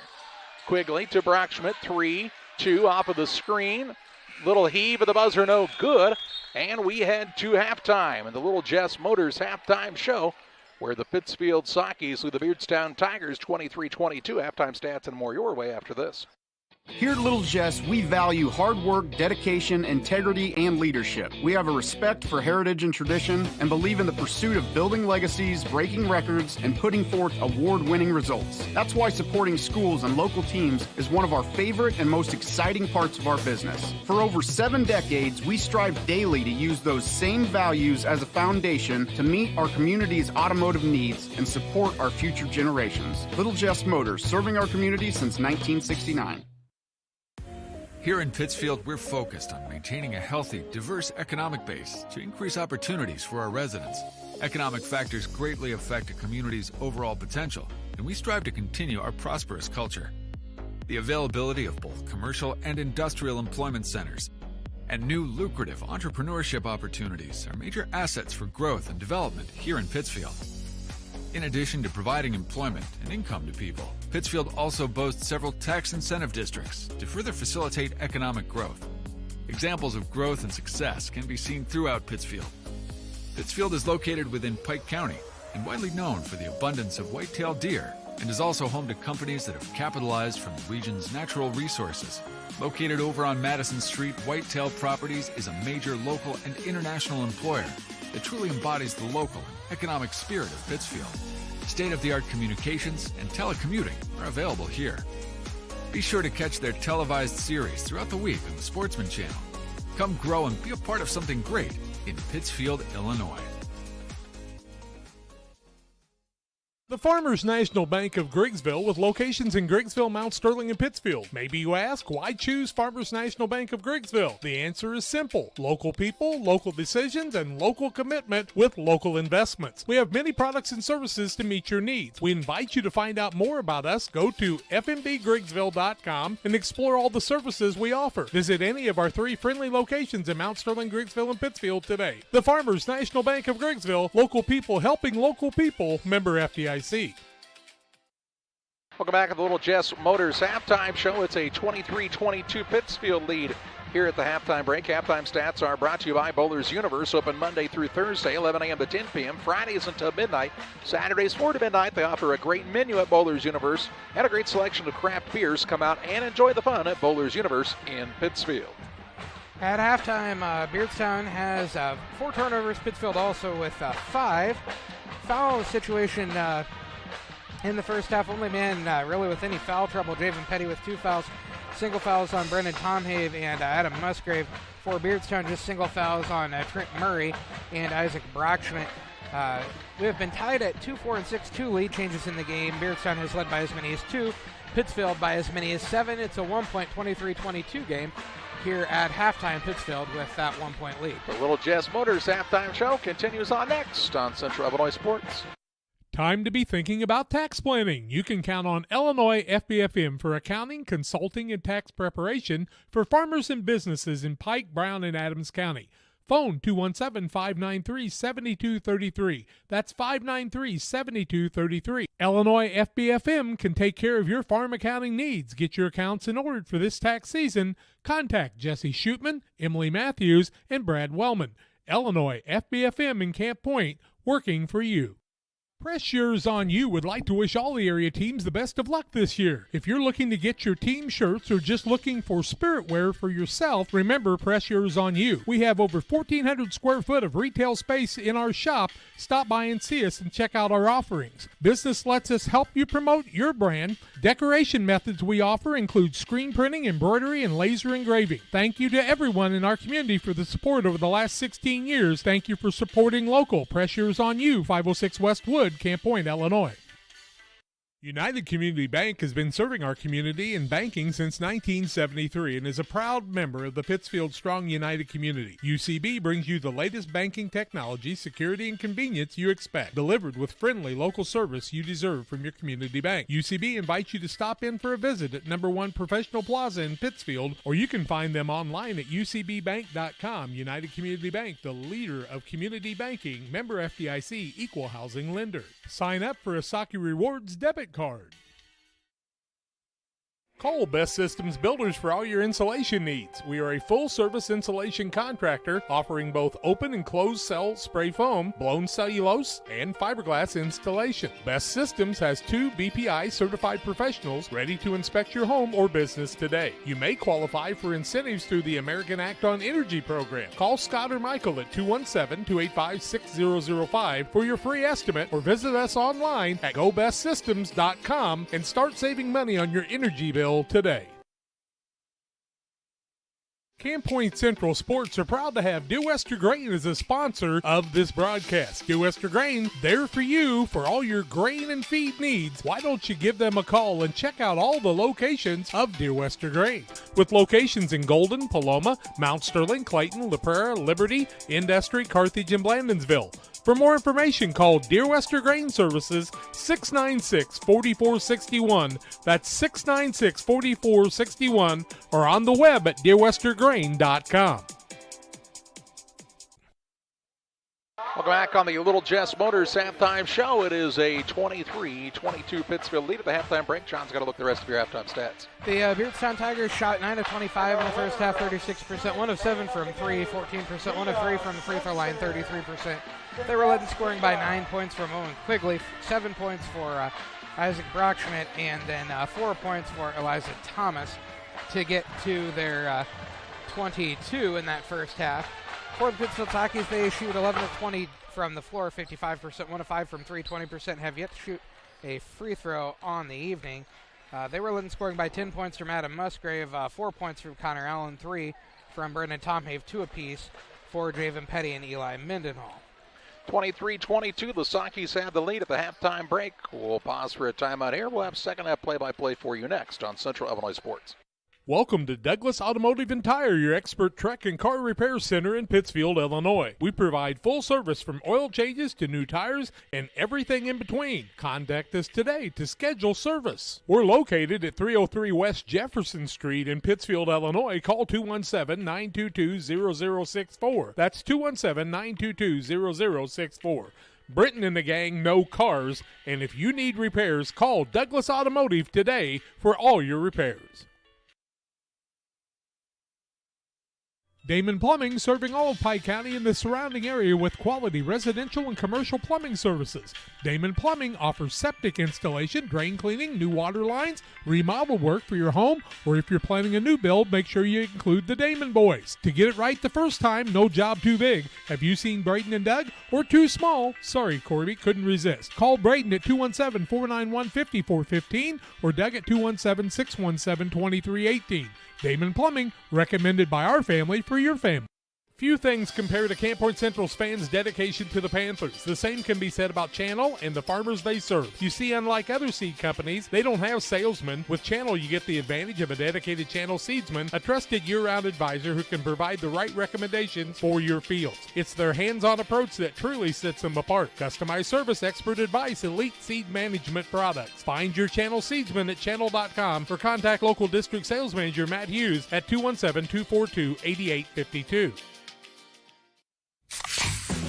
Quigley to Brockschmidt, 3-2 off of the screen. Little heave of the buzzer, no good. And we head to halftime in the Little Jess Motors halftime show, where the Pittsfield Sakis lead the Beardstown Tigers 23-22. Halftime stats and more your way after this. Here at Little Jess, we value hard work, dedication, integrity, and leadership. We have a respect for heritage and tradition and believe in the pursuit of building legacies, breaking records, and putting forth award-winning results. That's why supporting schools and local teams is one of our favorite and most exciting parts of our business. For over 7 decades, we strive daily to use those same values as a foundation to meet our community's automotive needs and support our future generations. Little Jess Motors, serving our community since 1969. Here in Pittsfield, we're focused on maintaining a healthy, diverse economic base to increase opportunities for our residents. Economic factors greatly affect a community's overall potential, and we strive to continue our prosperous culture. The availability of both commercial and industrial employment centers and new lucrative entrepreneurship opportunities are major assets for growth and development here in Pittsfield. In addition to providing employment and income to people, Pittsfield also boasts several tax incentive districts to further facilitate economic growth. Examples of growth and success can be seen throughout Pittsfield. Pittsfield is located within Pike County and widely known for the abundance of white-tailed deer, and is also home to companies that have capitalized from the region's natural resources. Located over on Madison Street, Whitetail Properties is a major local and international employer that truly embodies the local and economic spirit of Pittsfield. State-of-the-art communications and telecommuting are available here. Be sure to catch their televised series throughout the week on the Sportsman Channel. Come grow and be a part of something great in Pittsfield, Illinois. The Farmers National Bank of Griggsville, with locations in Griggsville, Mount Sterling, and Pittsfield. Maybe you ask, why choose Farmers National Bank of Griggsville? The answer is simple. Local people, local decisions, and local commitment with local investments. We have many products and services to meet your needs. We invite you to find out more about us. Go to fmbgriggsville.com and explore all the services we offer. Visit any of our 3 friendly locations in Mount Sterling, Griggsville, and Pittsfield today. The Farmers National Bank of Griggsville, local people helping local people, member FDIC. Welcome back to the Little Jess Motors halftime show. It's a 23-22 Pittsfield lead here at the halftime break. Halftime stats are brought to you by Bowler's Universe, open Monday through Thursday, 11 a.m. to 10 p.m., Fridays until midnight, Saturdays 4 to midnight. They offer a great menu at Bowler's Universe and a great selection of craft beers. Come out and enjoy the fun at Bowler's Universe in Pittsfield. At halftime, Beardstown has 4 turnovers, Pittsfield also with 5. Foul situation in the first half. Only man really with any foul trouble, Javen Petty with 2 fouls. Single fouls on Brendan Tomhave and Adam Musgrave. For Beardstown, just single fouls on Trent Murray and Isaac Brockschmidt. We have been tied at 2-4 and 6-2 lead changes in the game. Beardstown has led by as many as 2. Pittsfield by as many as 7. It's a 1-point 23-22 game here at halftime. Pittsfield with that 1-point lead. The Little Jess Motors halftime show continues on next on Central Illinois Sports. Time to be thinking about tax planning. You can count on Illinois FBFM for accounting, consulting, and tax preparation for farmers and businesses in Pike, Brown, and Adams County. Phone 217-593-7233. That's 593-7233. Illinois FBFM can take care of your farm accounting needs. Get your accounts in order for this tax season. Contact Jesse Shootman, Emily Matthews, and Brad Wellman. Illinois FBFM in Camp Point, working for you. Press Yours On You would like to wish all the area teams the best of luck this year. If you're looking to get your team shirts or just looking for spirit wear for yourself, remember Press Yours On You. We have over 1,400 square foot of retail space in our shop. Stop by and see us and check out our offerings. Business lets us help you promote your brand. Decoration methods we offer include screen printing, embroidery, and laser engraving. Thank you to everyone in our community for the support over the last 16 years. Thank you for supporting local. Press Yours On You, 506 West Wood, Camp Point, Illinois. United Community Bank has been serving our community in banking since 1973 and is a proud member of the Pittsfield Strong United community. UCB brings you the latest banking technology, security, and convenience you expect, delivered with friendly local service you deserve from your community bank. UCB invites you to stop in for a visit at number 1 Professional Plaza in Pittsfield, or you can find them online at ucbbank.com. United Community Bank, the leader of community banking, member FDIC, equal housing lender. Sign up for a Saki Rewards debit card. Call Best Systems Builders for all your insulation needs. We are a full-service insulation contractor offering both open and closed cell spray foam, blown cellulose, and fiberglass installation. Best Systems has 2 BPI certified professionals ready to inspect your home or business today. You may qualify for incentives through the American Act on Energy program. Call Scott or Michael at 217-285-6005 for your free estimate, or visit us online at gobestsystems.com and start saving money on your energy bill today. Camp Point Central Sports are proud to have Dear Wester Grain as a sponsor of this broadcast. Dear Wester Grain, there for you for all your grain and feed needs. Why don't you give them a call and check out all the locations of Dear Wester Grain? With locations in Golden, Paloma, Mount Sterling, Clayton, La Prairie, Liberty, Industry, Carthage, and Blandonsville. For more information, call Dear Wester Grain Services 696-4461. That's 696-4461, or on the web at dearwestergrain.com. Welcome back on the Little Jess Motors halftime show. It is a 23-22 Pittsfield lead at the halftime break. John's got to look at the rest of your halftime stats. The Beardstown Tigers shot 9 of 25 in the first half, 36%, 1 of 7 from 3, 14%, 1 of 3 from the free throw line, 33%. They were led in scoring by 9 points from Owen Quigley, 7 points for Isaac Brockschmidt, and then 4 points for Eliza Thomas to get to their 22 in that first half. For the Pittsfield Takis, they shoot 11 of 20 from the floor, 55%, 1 of 5 from 3, 20%, have yet to shoot a free throw on the evening. They were led in scoring by 10 points from Adam Musgrave, 4 points from Connor Allen, 3 from Brendan Tomhave, 2 apiece for Javen Petty and Eli Mendenhall. 23-22, the Sockies have the lead at the halftime break. We'll pause for a timeout here. We'll have second half play-by-play for you next on Central Illinois Sports. Welcome to Douglas Automotive and Tire, your expert truck and car repair center in Pittsfield, Illinois. We provide full service from oil changes to new tires and everything in between. Contact us today to schedule service. We're located at 303 West Jefferson Street in Pittsfield, Illinois. Call 217-922-0064. That's 217-922-0064. Britton and the gang know cars, and if you need repairs, call Douglas Automotive today for all your repairs. Damon Plumbing, serving all of Pike County and the surrounding area with quality residential and commercial plumbing services. Damon Plumbing offers septic installation, drain cleaning, new water lines, remodel work for your home, or if you're planning a new build, make sure you include the Damon boys. To get it right the first time, no job too big. Have you seen Brayton and Doug? Or too small? Sorry, Corby, couldn't resist. Call Brayton at 217-491-5415 or Doug at 217-617-2318. Damon Plumbing, recommended by our family for your family. Few things compare to Camp Point Central's fans' dedication to the Panthers. The same can be said about Channel and the farmers they serve. You see, unlike other seed companies, they don't have salesmen. With Channel, you get the advantage of a dedicated Channel seedsman, a trusted year-round advisor who can provide the right recommendations for your fields. It's their hands-on approach that truly sets them apart. Customized service, expert advice, elite seed management products. Find your Channel seedsman at channel.com or contact local district sales manager Matt Hughes at 217-242-8852.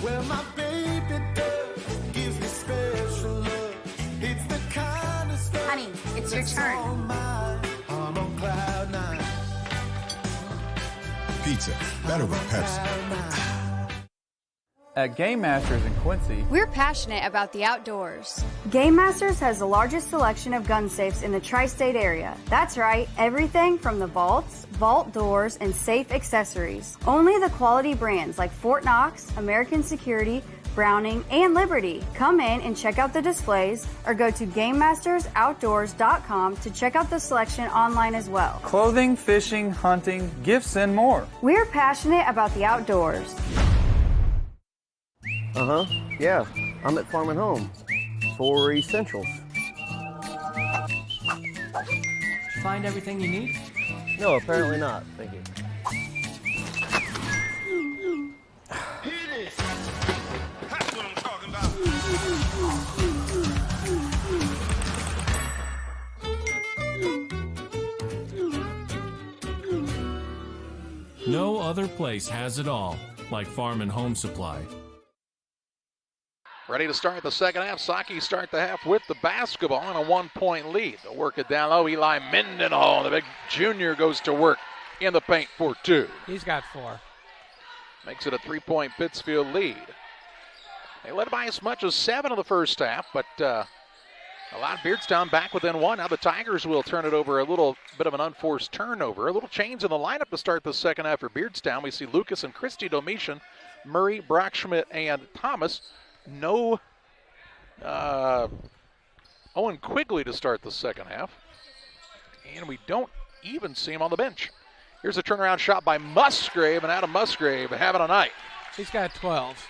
Well, my baby does gives me special love. It's the kind of stuff. Honey, it's your turn. I'm on cloud nine. Pizza, better with Pepsi. At Game Masters in Quincy, we're passionate about the outdoors. Game Masters has the largest selection of gun safes in the tri-state area. That's right, everything from the vaults, vault doors, and safe accessories. Only the quality brands like Fort Knox, American Security, Browning, and Liberty. Come in and check out the displays or go to GameMastersOutdoors.com to check out the selection online as well. Clothing, fishing, hunting, gifts, and more. We're passionate about the outdoors. Yeah, I'm at Farm and Home for Essentials. Did you find everything you need? No, apparently not. Thank you. Hit it! That's what I'm talking about. No other place has it all like Farm and Home Supply. Ready to start the second half. Saki start the half with the basketball and a 1-point lead. They'll work it down low. Eli Mendenhall, the big junior, goes to work in the paint for two. He's got 4. Makes it a 3-point Pittsfield lead. They led by as much as 7 in the first half, but allowed Beardstown back within 1. Now the Tigers will turn it over, a little bit of an unforced turnover. A little change in the lineup to start the second half for Beardstown. We see Lucas and Christy Domitian, Murray, Brockschmidt, and Thomas. No Owen Quigley to start the second half. And we don't even see him on the bench. Here's a turnaround shot by Musgrave, and Adam Musgrave having a night. He's got 12.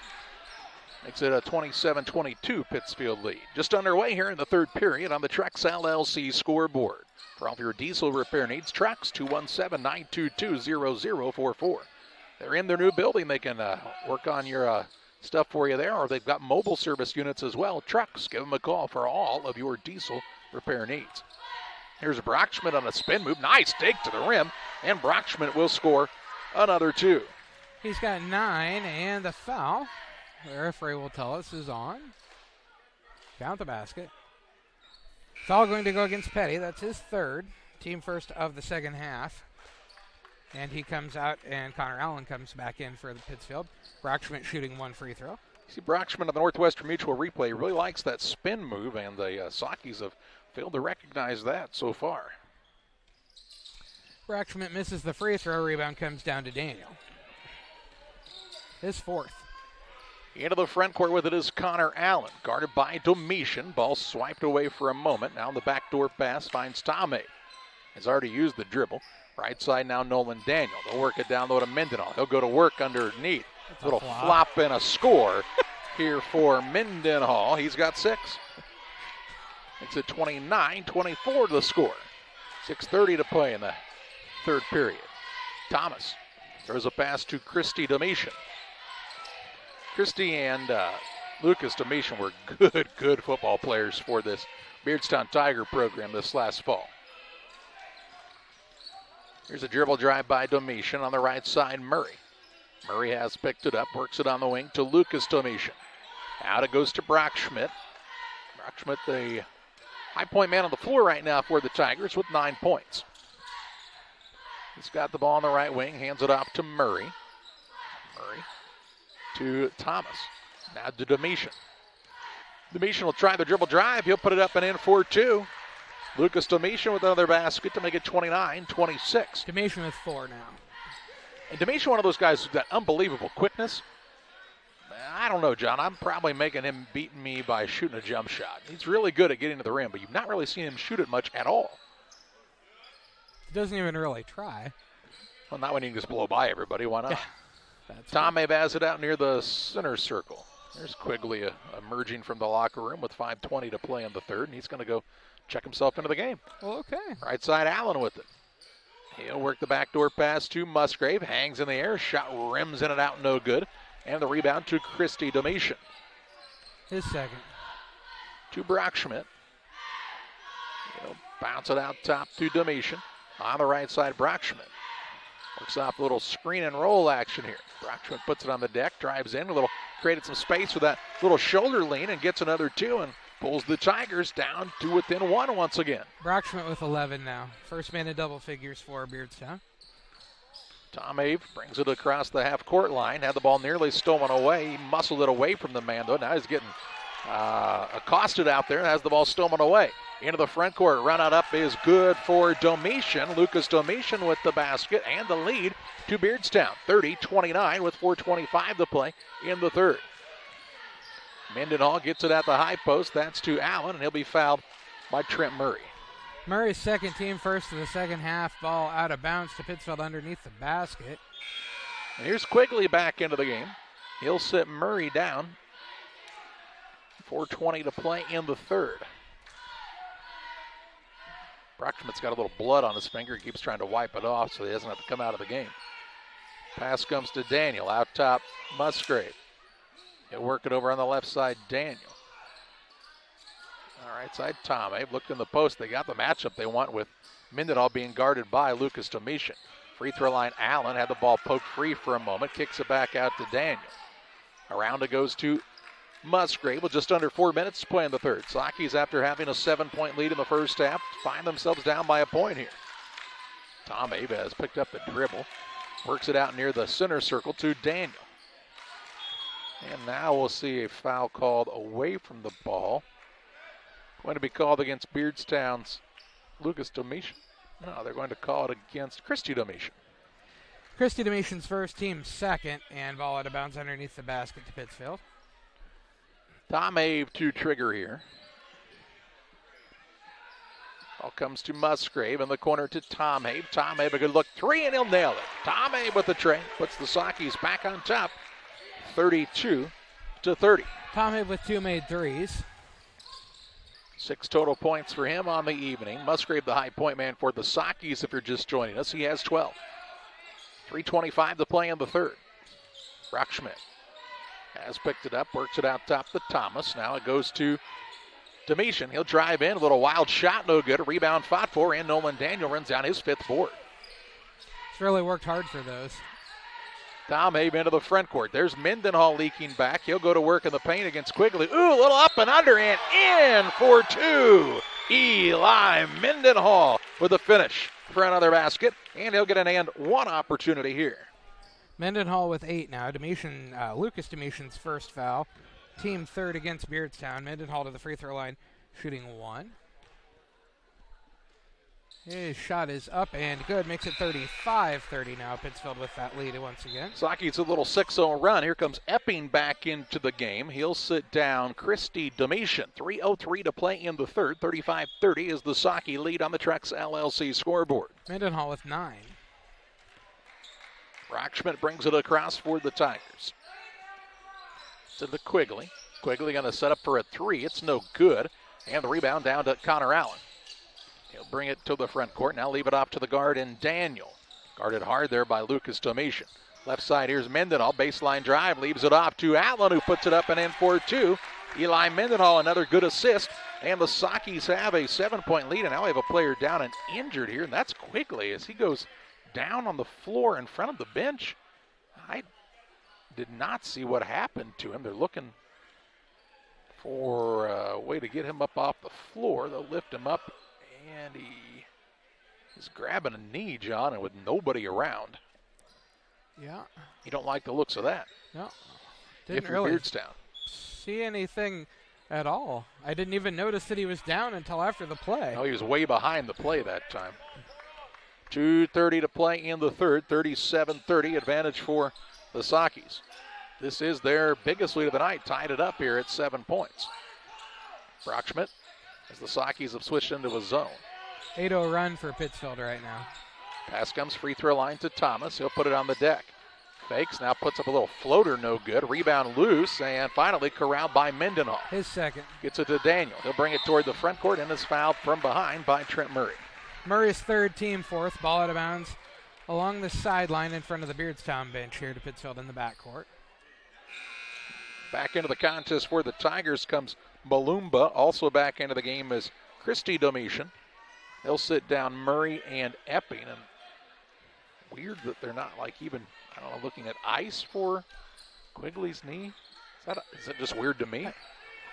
Makes it a 27-22 Pittsfield lead. Just underway here in the third period on the Trex LLC scoreboard. For all of your diesel repair needs, Trex 217-922-0044. They're in their new building. They can work on your stuff for you there, or they've got mobile service units as well. Trucks, give them a call for all of your diesel repair needs. Here's Brockschmidt on a spin move. Nice take to the rim, and Brockschmidt will score another 2. He's got 9, and the foul, the referee will tell us, is on. Count the basket. Foul going to go against Petty. That's his 3rd. Team first of the second half. And he comes out, and Connor Allen comes back in for the Pittsfield. Brockschmidt shooting 1 free throw. You see Brockschmidt of the Northwestern Mutual replay. He really likes that spin move, and the Sockies have failed to recognize that so far. Brockschmidt misses the free throw. Rebound comes down to Daniel. His 4th. Into the front court with it is Connor Allen, guarded by Domitian. Ball swiped away for a moment. Now the backdoor pass finds Tomei. Has already used the dribble. Right side now Nolan Daniel. They'll work it down low to Mendenhall. He'll go to work underneath. Little flop and a score. here for Mendenhall. He's got 6. Makes it 29-24 to the score. 6:30 to play in the third period. Thomas throws a pass to Christy Domitian. Christy and Lucas Domitian were good football players for this Beardstown Tiger program this last fall. Here's a dribble drive by Domitian on the right side, Murray. Murray has picked it up, works it on the wing to Lucas Domitian. Out it goes to Brockschmidt. Brockschmidt, the high point man on the floor right now for the Tigers with 9 points. He's got the ball on the right wing, hands it off to Murray. Murray to Thomas. Now to Domitian. Domitian will try the dribble drive. He'll put it up and in for 2. Lucas Domitian with another basket to make it 29-26. Domitian with 4 now. And Domitian, one of those guys who's got unbelievable quickness. I don't know, John. I'm probably making him beat me by shooting a jump shot. He's really good at getting to the rim, but you've not really seen him shoot it much at all. He doesn't even really try. Well, not when you can just blow by everybody. Why not? Yeah, Tom Abe has it out near the center circle. There's Quigley emerging from the locker room with 5:20 to play in the third, and he's going to go check himself into the game. Well, okay. Right side, Allen with it. He'll work the backdoor pass to Musgrave. Hangs in the air. Shot rims in and out. No good. And the rebound to Christy Domitian. His second. To Brockschmidt. He'll bounce it out top to Domitian. On the right side, Brockschmidt. Works off a little screen and roll action here. Brockschmidt puts it on the deck. Drives in. Created some space with that little shoulder lean and gets another 2 and pulls the Tigers down to within 1 once again. Brockschmidt with 11 now. First man in double figures for Beardstown. Tom Ave brings it across the half-court line. Had the ball nearly stolen away. He muscled it away from the man, though. Now he's getting accosted out there and has the ball stolen away. Into the front court. Run out up is good for Domitian. Lucas Domitian with the basket and the lead to Beardstown. 30-29 with 4:25 to play in the third. Mendenhall gets it at the high post. That's to Allen, and he'll be fouled by Trent Murray. Murray's second team first of the second half. Ball out of bounds to Pittsfield underneath the basket. And here's Quigley back into the game. He'll sit Murray down. 4:20 to play in the third. Brockschmidt's got a little blood on his finger. He keeps trying to wipe it off so he doesn't have to come out of the game. Pass comes to Daniel. Out top, Musgrave. He'll work it over on the left side, Daniel. All right side, Tom Abe looked in the post. They got the matchup they want with Mendenhall being guarded by Lucas Domitian. Free throw line, Allen had the ball poked free for a moment. Kicks it back out to Daniel. Around it goes to Musgrave with just under 4 minutes to play in the third. Sockies, after having a 7-point lead in the first half, find themselves down by a point here. Tom Abe has picked up the dribble. Works it out near the center circle to Daniel. And now we'll see a foul called away from the ball. Going to be called against Beardstown's Lucas Domitian. No, they're going to call it against Christy Domitian. Christy Domitian's first, team second, and ball out of bounds underneath the basket to Pittsfield. Tom Abe to trigger here. Ball comes to Musgrave in the corner to Tom Abe. Tom Abe, a good look, 3, and he'll nail it. Tom Abe with the tray, puts the Sockies back on top, 32-30. Tom Abe with 2 made threes. 6 total points for him on the evening. Musgrave, the high point man for the Sockies, if you're just joining us. He has 12. 3:25 to play in the third. Brockschmidt has picked it up, works it out top to Thomas. Now it goes to Domitian. He'll drive in, a little wild shot, no good. A rebound fought for, and Nolan Daniel runs down his 5th board. He's really worked hard for those. Tom Abe into the front court. There's Mendenhall leaking back. He'll go to work in the paint against Quigley. Ooh, a little up and under and in for 2. Eli Mendenhall with a finish for another basket, and he'll get an and 1 opportunity here. Mendenhall with 8 now. Lucas Domitian's first foul. Team third against Beardstown. Mendenhall to the free throw line, shooting 1. His shot is up and good. Makes it 35-30 now. Pittsfield with that lead once again. Sockies a little 6-0 run. Here comes Epping back into the game. He'll sit down Christy Domitian. 3:03 to play in the third. 35-30 is the Socky lead on the Trex LLC scoreboard. Mendenhall with 9. Brockschmidt brings it across for the Tigers. Gets it to Quigley. Quigley going to set up for a three. It's no good. And the rebound down to Connor Allen. He'll bring it to the front court. Now leave it off to the guard in Daniel. Guarded hard there by Lucas Domitian. Left side, here's Mendenhall. Baseline drive. Leaves it off to Allen, who puts it up and in for two. Eli Mendenhall, another good assist. And the Sockies have a 7-point lead. And now we have a player down and injured here. And that's Quigley as he goes down on the floor in front of the bench. I did not see what happened to him. They're looking for a way to get him up off the floor. They'll lift him up, and he is grabbing a knee, John, and with nobody around. Yeah. You don't like the looks of that. No. Didn't really Beardstown. See anything at all. I didn't even notice that he was down until after the play. No, he was way behind the play that time. 2:30 to play in the third, 37-30, advantage for the Sockies. This is their biggest lead of the night, tied it up here at 7 points. Brockschmidt, as the Sockies have switched into a zone. 8-0 run for Pittsfield right now. Pass comes free throw line to Thomas. He'll put it on the deck. Fakes, now puts up a little floater, no good. Rebound loose, and finally corralled by Mendenhall. His second. Gets it to Daniel. He'll bring it toward the front court and is fouled from behind by Trent Murray. Murray's third, team fourth. Ball out of bounds along the sideline in front of the Beardstown bench here to Pittsfield in the backcourt. Back into the contest for the Tigers comes Malumba. Also back into the game is Christy Domitian. They'll sit down Murray and Epping. And weird that they're not like even, I don't know, looking at ice for Quigley's knee. Is that just weird to me?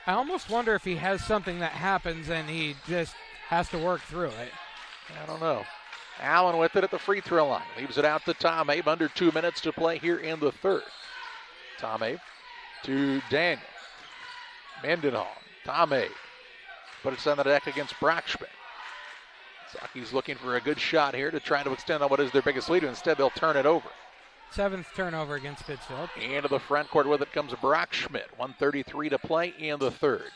I almost wonder if he has something that happens and he just has to work through it. I don't know. Allen with it at the free throw line. Leaves it out to Tom Abe. Under 2 minutes to play here in the third. Tom Abe to Daniel. Mendenhall. Tom Abe. But it's on the deck against Brockschmidt. Sockies looking for a good shot here to try to extend on what is their biggest lead. Instead, they'll turn it over. Seventh turnover against Pittsfield. Into the front court with it comes Brockschmidt. 1:33 to play in the third.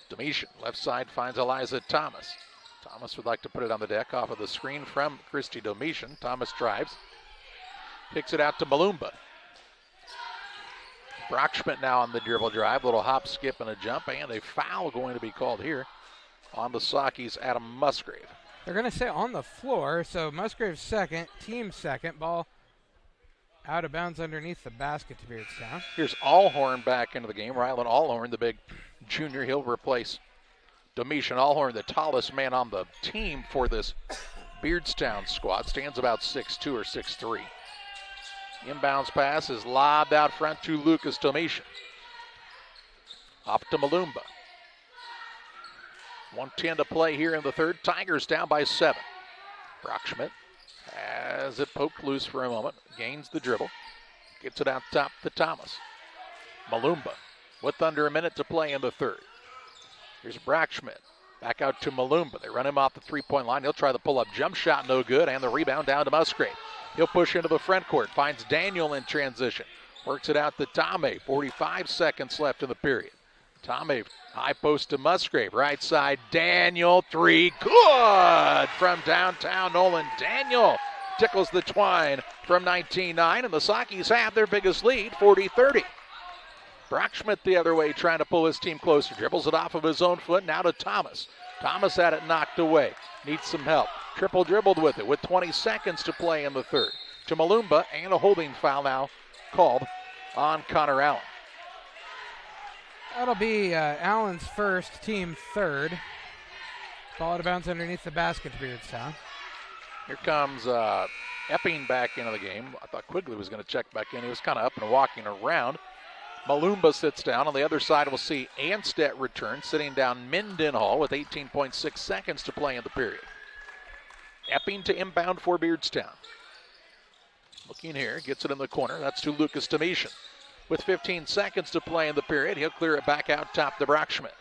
Domitian, left side, finds Eliza Thomas. Thomas would like to put it on the deck off of the screen from Christy Domitian. Thomas drives. Kicks it out to Malumba. Brockschmidt now on the dribble drive. Little hop, skip, and a jump. And a foul going to be called here on the Sockies, Adam Musgrave. They're going to say on the floor, so Musgrave's second, team second. Ball out of bounds underneath the basket to Beardstown. Here's Allhorn back into the game. Rylan Allhorn, the big junior, he'll replace Domitian. Allhorn, the tallest man on the team for this Beardstown squad, stands about 6'2" or 6'3". Inbounds pass is lobbed out front to Lucas Domitian. Off to Malumba. 1:10 to play here in the third. Tigers down by 7. Brockschmidt has it poked loose for a moment. Gains the dribble. Gets it out top to Thomas. Malumba with under a minute to play in the third. Here's Brockschmidt. Back out to Malumba. They run him off the three-point line. He'll try the pull-up jump shot, no good, and the rebound down to Musgrave. He'll push into the front court. Finds Daniel in transition. Works it out to Tomei. 45 seconds left in the period. Tomei, high post to Musgrave. Right side, Daniel, three. Good from downtown. Nolan Daniel tickles the twine from 19-9, and the Sockies have their biggest lead, 40-30. Brockschmidt the other way, trying to pull his team closer. Dribbles it off of his own foot, now to Thomas. Thomas had it knocked away. Needs some help. Triple dribbled with it with 20 seconds to play in the third. To Malumba, and a holding foul now called on Connor Allen. That'll be Allen's first, team third. Ball out of bounds underneath the basket to Beardstown. Here comes Epping back into the game. I thought Quigley was going to check back in. He was kind of up and walking around. Malumba sits down. On the other side, we'll see Anstedt return, sitting down Mendenhall with 18.6 seconds to play in the period. Epping to inbound for Beardstown. Looking here, gets it in the corner. That's to Lucas Domitian. With 15 seconds to play in the period, he'll clear it back out top to Brockschmidt.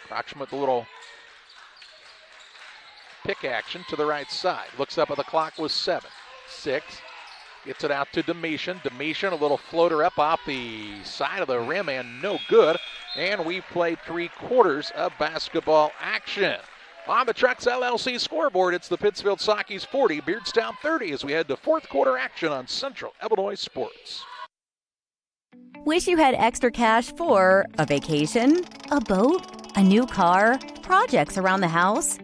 Brockschmidt, the little pick action to the right side. Looks up at the clock with 7, 6. Gets it out to Domitian. Domitian, a little floater up off the side of the rim and no good. And we played 3/4 of basketball action. On the Trucks LLC scoreboard, it's the Pittsfield Sockies 40, Beardstown 30 as we head to fourth quarter action on Central Illinois Sports. Wish you had extra cash for a vacation, a boat, a new car, projects around the house?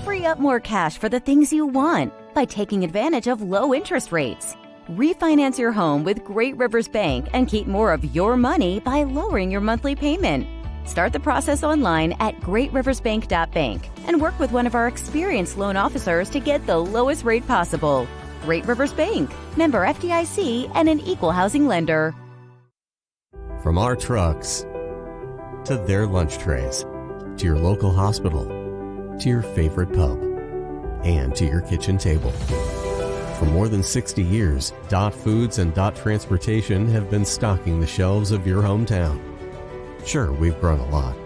Free up more cash for the things you want by taking advantage of low interest rates. Refinance your home with Great Rivers Bank and keep more of your money by lowering your monthly payment. Start the process online at greatriversbank.bank and work with one of our experienced loan officers to get the lowest rate possible. Great Rivers Bank, member FDIC, and an equal housing lender. From our trucks to their lunch trays, to your local hospital, to your favorite pub, and to your kitchen table. For more than 60 years, Dot Foods and Dot Transportation have been stocking the shelves of your hometown. Sure, we've grown a lot,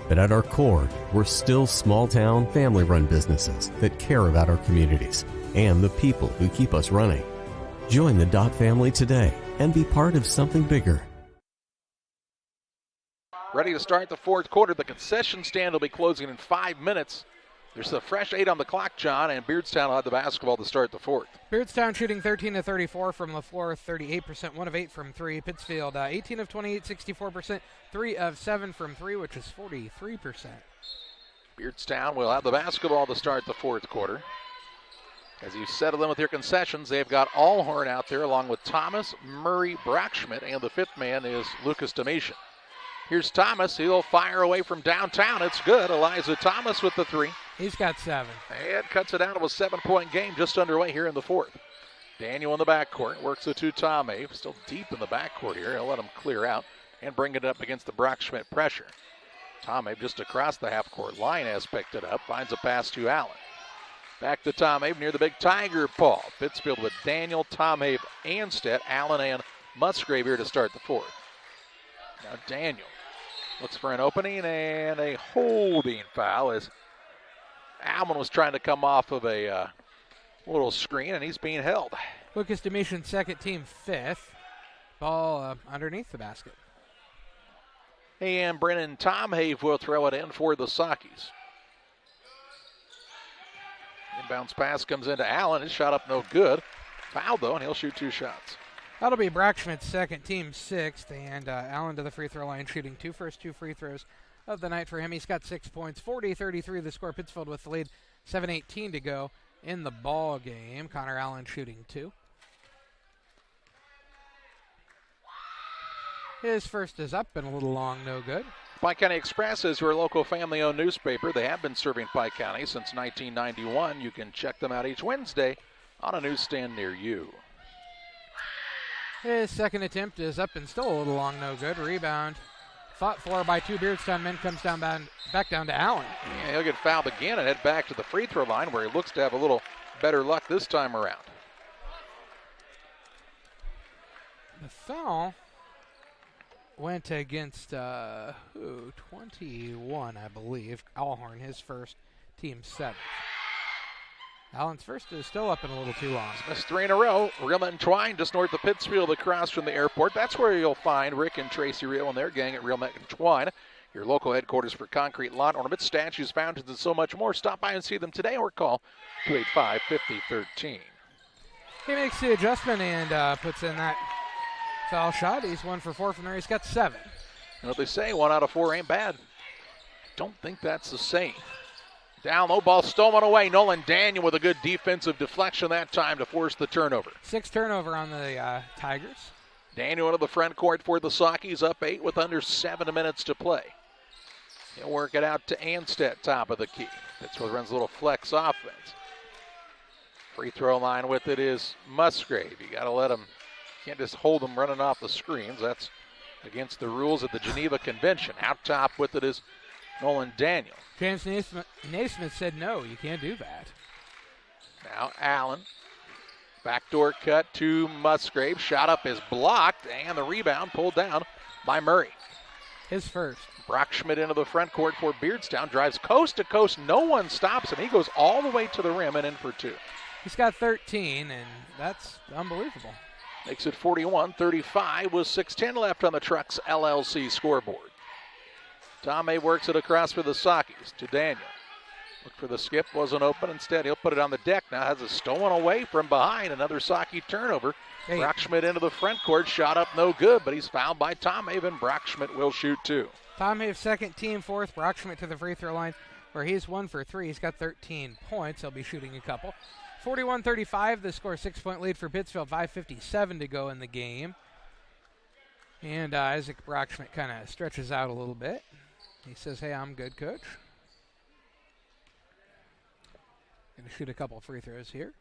but at our core, we're still small-town, family-run businesses that care about our communities and the people who keep us running. Join the Dot family today and be part of something bigger. Ready to start the fourth quarter. The concession stand will be closing in 5 minutes. There's a fresh 8 on the clock, John, and Beardstown will have the basketball to start the fourth. Beardstown shooting 13 of 34 from the floor, 38%, 1 of 8 from 3. Pittsfield 18 of 28, 64%, 3 of 7 from 3, which is 43%. Beardstown will have the basketball to start the fourth quarter. As you settle in with your concessions, they've got Allhorn out there along with Thomas, Murray, Brockschmidt, and the fifth man is Lucas Domitian. Here's Thomas. He'll fire away from downtown. It's good. Elijah Thomas with the three. He's got 7. And cuts it out of a 7-point game just underway here in the fourth. Daniel in the backcourt. Works it to Tomei. Still deep in the backcourt here. He'll let him clear out and bring it up against the Brockschmidt pressure. Tomei just across the half-court line has picked it up. Finds a pass to Allen. Back to Tomei near the big Tiger Paul. Pittsfield with Daniel, Tomei, Anstead, Allen, and Musgrave here to start the fourth. Now Daniel looks for an opening and a holding foul as Allen was trying to come off of a little screen and he's being held. Lucas Domitian, second team, 5th. Ball underneath the basket. And Brennan Tomhave will throw it in for the Sockies. Inbounds pass comes into Allen. His shot up no good. Foul though, and he'll shoot 2 shots. That'll be Brockschmidt's second team, 6th, and Allen to the free throw line, shooting 2 first 2 free throws of the night for him. He's got 6 points, 40-33 the score. Pittsfield with the lead, 7:18 to go in the ball game. Connor Allen shooting 2. His first is up and a little long, no good. Pike County Express is your local family-owned newspaper. They have been serving Pike County since 1991. You can check them out each Wednesday on a newsstand near you. His second attempt is up and still a little long, no good. Rebound fought for by 2 Beardstown men, comes down back down to Allen. Yeah, he'll get fouled again and head back to the free throw line where he looks to have a little better luck this time around. The foul went against 21, I believe. Allhorn, his first, team 7th. Allen's first is still up and a little too long. He's missed 3 in a row. Reelman and Twine just north of Pittsfield across from the airport. That's where you'll find Rick and Tracy Reel and their gang at Reelman and Twine, your local headquarters for concrete lawn ornaments, statues, fountains, and so much more. Stop by and see them today or call 285-5013. He makes the adjustment and puts in that foul shot. He's 1 for 4 from there. He's got 7. You know what they say, 1 out of 4 ain't bad. Don't think that's the same. Down low, ball stolen away. Nolan Daniel with a good defensive deflection that time to force the turnover. 6 turnover on the Tigers. Daniel into the front court for the Sockies, up 8 with under 7 minutes to play. He'll work it out to Anstead, top of the key. Pittsfield runs a little flex offense. Free throw line with it is Musgrave. You got to let him, can't just hold him running off the screens. That's against the rules of the Geneva Convention. Out top with it is Nolan Daniel. James Naismith said no, you can't do that. Now Allen, backdoor cut to Musgrave. Shot up is blocked, and the rebound pulled down by Murray. His first. Brockschmidt into the front court for Beardstown. Drives coast to coast. No one stops him. He goes all the way to the rim and in for 2. He's got 13, and that's unbelievable. Makes it 41-35 with 6:10 left on the Trucks LLC scoreboard. Tomei works it across for the Sockies to Daniel. Look for the skip, wasn't open. Instead, he'll put it on the deck. Now has it stolen away from behind. Another Saki turnover. Hey. Brockschmidt into the front court. Shot up no good, but he's fouled by Tom Haven. Brockschmidt will shoot 2. Tom Haven second, team fourth. Brockschmidt to the free throw line where he's 1 for 3. He's got 13 points. He'll be shooting a couple. 41-35, the score, 6-point lead for Pittsfield. 5:57 to go in the game. And Isaac Brockschmidt kind of stretches out a little bit. He says, hey, I'm good, coach. Going to shoot a couple free throws here.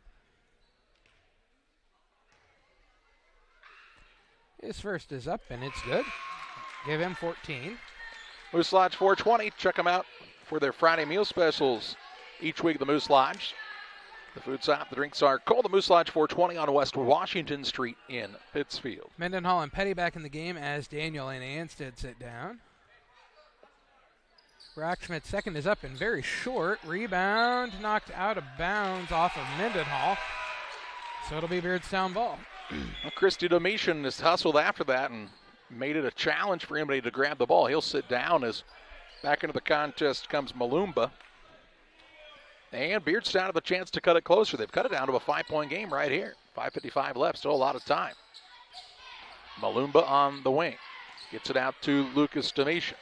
His first is up, and it's good. Give him 14. Moose Lodge 420. Check them out for their Friday meal specials each week at the Moose Lodge. The food's hot, the drinks are cold. The Moose Lodge 420 on West Washington Street in Pittsfield. Mendenhall and Petty back in the game as Daniel and Anstead sit down. Brockschmidt's second is up and very short. Rebound knocked out of bounds off of Mendenhall. So it'll be Beardstown ball. Well, Christy Domitian has hustled after that and made it a challenge for anybody to grab the ball. He'll sit down as back into the contest comes Malumba. And Beardstown have a chance to cut it closer. They've cut it down to a 5-point game right here. 5:55 left, still a lot of time. Malumba on the wing. Gets it out to Lucas Domitian.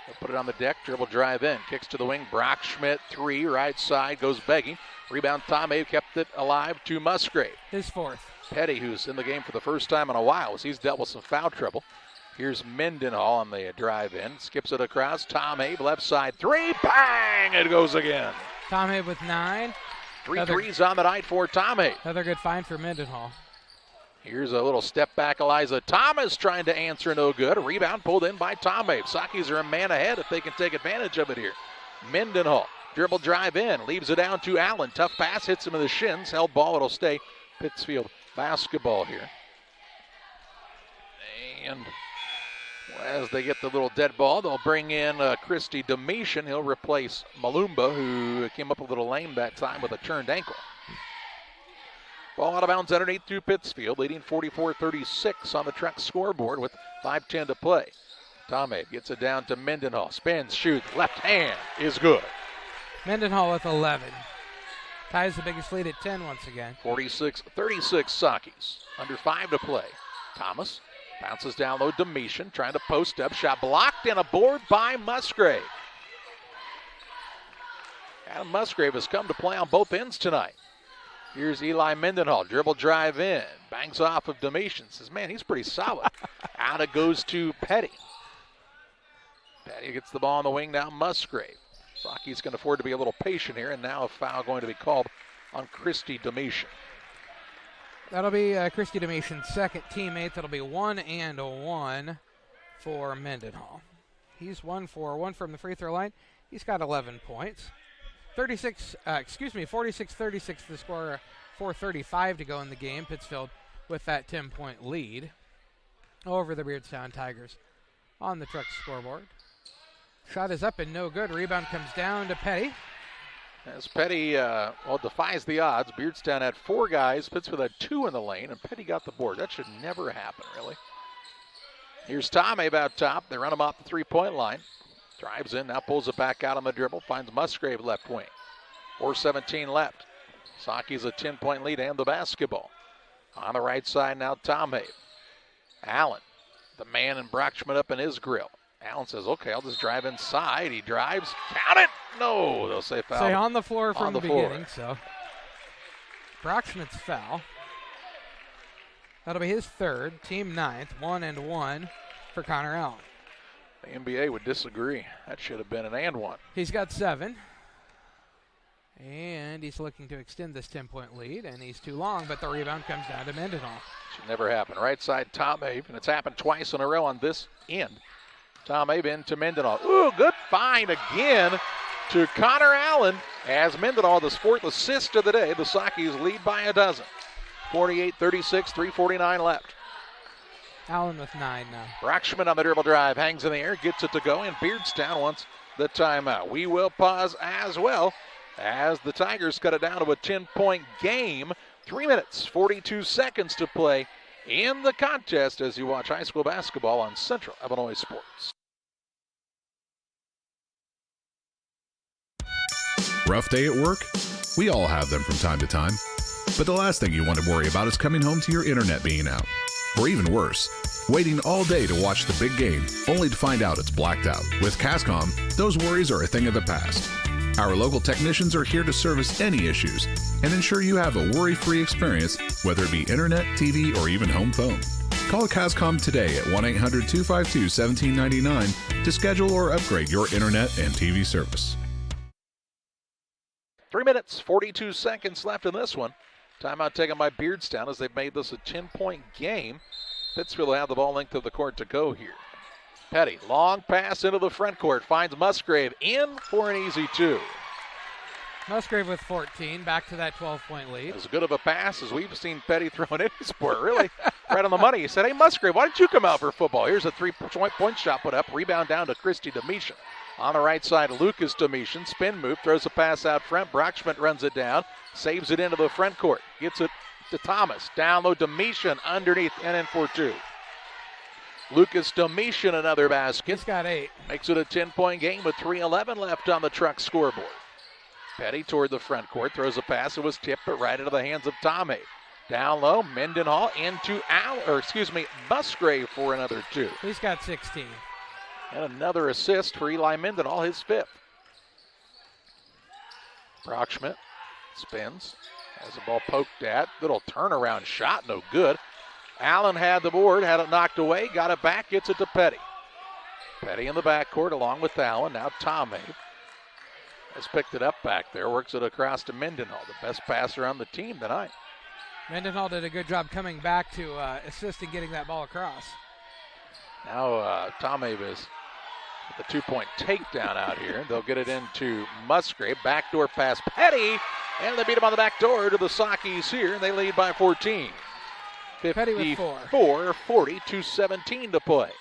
He'll put it on the deck, dribble drive in. Kicks to the wing, Brockschmidt, 3, right side, goes begging. Rebound, Tom Abe kept it alive to Musgrave. His fourth. Petty, who's in the game for the first time in a while, as he's dealt with some foul trouble. Here's Mendenhall on the drive in. Skips it across. Tom Abe, left side, 3, bang! It goes again. Tom Abe with 9. 3 threes on the night for Tom Abe. Another good find for Mendenhall. Here's a little step back. Eliza Thomas trying to answer, no good. A rebound pulled in by Tom Abe. Sakis are a man ahead if they can take advantage of it here. Mendenhall, dribble drive in, leaves it down to Allen. Tough pass, hits him in the shins. Held ball, it'll stay Pittsfield basketball here. And as they get the little dead ball, they'll bring in Christy Domitian. He'll replace Malumba, who came up a little lame that time with a turned ankle. Ball out of bounds underneath to Pittsfield, leading 44-36 on the Truck scoreboard with 5:10 to play. Tom Abe gets it down to Mendenhall. Spins, shoots, left hand is good. Mendenhall with 11. Ties the biggest lead at 10 once again. 46-36 Sakis. Under 5 to play. Thomas bounces down low. Domitian trying to post up. Shot blocked and a board by Musgrave. Adam Musgrave has come to play on both ends tonight. Here's Eli Mendenhall. Dribble drive in. Bangs off of Domitian. Says, man, he's pretty solid. Out it goes to Petty. Petty gets the ball on the wing now. Musgrave. Saki's can afford to be a little patient here, and now a foul going to be called on Christy Domitian. That'll be Christy Domitian's second teammate. That'll be 1-1 for Mendenhall. He's 1 for 1 from the free throw line. He's got 11 points. 46-36 the score. 4:35 to go in the game. Pittsfield with that 10-point lead over the Beardstown Tigers on the Truck scoreboard. Shot is up and no good. Rebound comes down to Petty. As Petty defies the odds. Beardstown had 4 guys. Pittsfield had 2 in the lane, and Petty got the board. That should never happen, really. Here's Tom Abe out top. They run him off the 3-point line. Drives in, now pulls it back out on the dribble. Finds Musgrave left wing. 4:17 left. Saki's a 10-point lead and the basketball. On the right side now, Tom Abe. Allen, the man, and Brockschmidt up in his grill. Allen says, okay, I'll just drive inside. He drives. Count it! No, they'll say foul. Say on the floor from the beginning, floor. so. Brockschmidt's foul. That'll be his third, team 9th, 1-1 for Connor Allen. The NBA would disagree. That should have been an and one. He's got 7. And he's looking to extend this 10-point lead, and he's too long, but the rebound comes down to Mendenhall. Should never happen. Right side, Tom Abe, and it's happened twice in a row on this end. Tom Abe into Mendenhall. Ooh, good find again to Connor Allen as Mendenhall, the 4th assist of the day. The Sakis lead by a dozen. 48-36, 3:49 left. Allen with 9 now. Brockschmidt on the dribble drive, hangs in the air, gets it to go, and Beardstown wants the timeout. We will pause as well as the Tigers cut it down to a 10-point game. 3 minutes, 42 seconds to play in the contest as you watch high school basketball on Central Illinois Sports. Rough day at work? We all have them from time to time. But the last thing you want to worry about is coming home to your internet being out. Or even worse, waiting all day to watch the big game, only to find out it's blacked out. With Cascom, those worries are a thing of the past. Our local technicians are here to service any issues and ensure you have a worry-free experience, whether it be internet, TV, or even home phone. Call Cascom today at 1-800-252-1799 to schedule or upgrade your internet and TV service. 3 minutes, 42 seconds left in this one. Timeout taken by Beardstown as they've made this a 10-point game. Pittsfield will have the ball length of the court to go here. Petty, long pass into the front court, finds Musgrave in for an easy two. Musgrave with 14, back to that 12-point lead. As good of a pass as we've seen Petty throw in his sport, really. Right on the money. He said, hey, Musgrave, why didn't you come out for football? Here's a three-point shot put up, rebound down to Christy Domitian. On the right side, Lucas Domitian, spin move, throws a pass out front. Brockschmidt runs it down, saves it into the front court. Gets it to Thomas. Down low, Domitian underneath and in for two. Lucas Domitian, another basket. He's got 8. Makes it a 10-point game with 3:11 left on the Truck scoreboard. Petty toward the front court, throws a pass. It was tipped, but right into the hands of Tomei. Down low, Mendenhall into Musgrave for another two. He's got 16. And another assist for Eli Mendenhall, his 5th. Brockschmidt spins, has the ball poked at. Little turnaround shot, no good. Allen had the board, had it knocked away, got it back, gets it to Petty. Petty in the backcourt along with Allen. Now Tomei has picked it up back there, works it across to Mendenhall, the best passer on the team tonight. Mendenhall did a good job coming back to assist in getting that ball across. Now Tomei is with the 2-point takedown out here. They'll get it into Musgrave. Backdoor pass, Petty, and they beat him on the back door to the Sakis here, and they lead by 14. Petty with 4. 40, 2:17 to play.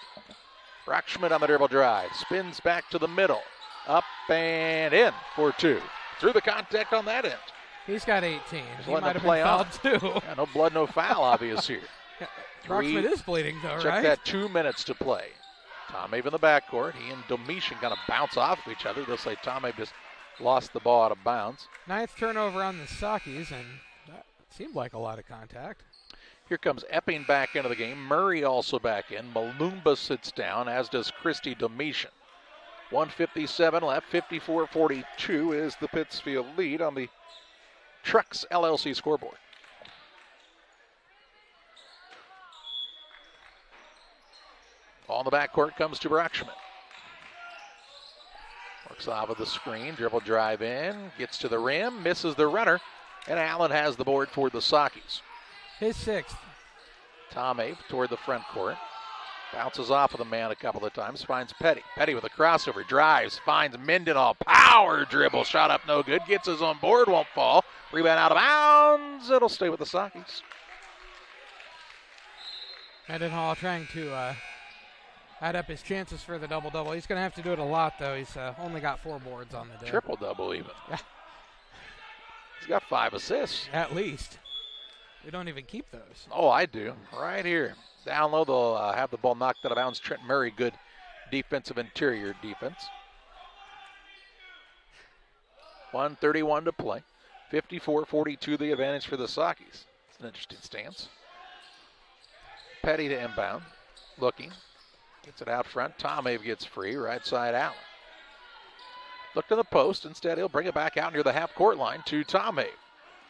Brockschmidt on the dribble drive, spins back to the middle, up and in for 2. Through the contact on that end. He's got 18. He's he letting might him have play been fouled off. too. Yeah, no blood, no foul, obvious here. Brockschmidt is bleeding though, Check right? that, 2 minutes to play. Tomei in the backcourt. He and Domitian kind of bounce off of each other. They'll say Tomei just lost the ball out of bounds. 9th turnover on the Sakis, and that seemed like a lot of contact. Here comes Epping back into the game. Murray also back in. Malumba sits down, as does Christy Domitian. 1:57 left. 54-42 is the Pittsfield lead on the Trucks LLC scoreboard. On the backcourt comes to Brockschmidt. Works off of the screen, dribble drive in, gets to the rim, misses the runner, and Allen has the board for the Sakis. His 6th. Tomei toward the front court. Bounces off of the man a couple of times, finds Petty. Petty with a crossover, drives, finds Mendenhall. Power dribble, shot up no good, gets his own board, won't fall. Rebound out of bounds, it'll stay with the Sakis. Mendenhall trying to add up his chances for the double-double. He's going to have to do it a lot, though. He's only got 4 boards on the day. Triple-double even. Yeah. He's got 5 assists. At least. We don't even keep those. Oh, I do. Right here. Down low, they'll have the ball knocked out of bounds. Trent Murray, good defensive interior defense. 1:31 to play. 54-42 the advantage for the Sakis. It's an interesting stance. Petty to inbound. Looking. Gets it out front. Tomei gets free. Right side Allen. Look to the post. Instead, he'll bring it back out near the half-court line to Tomei.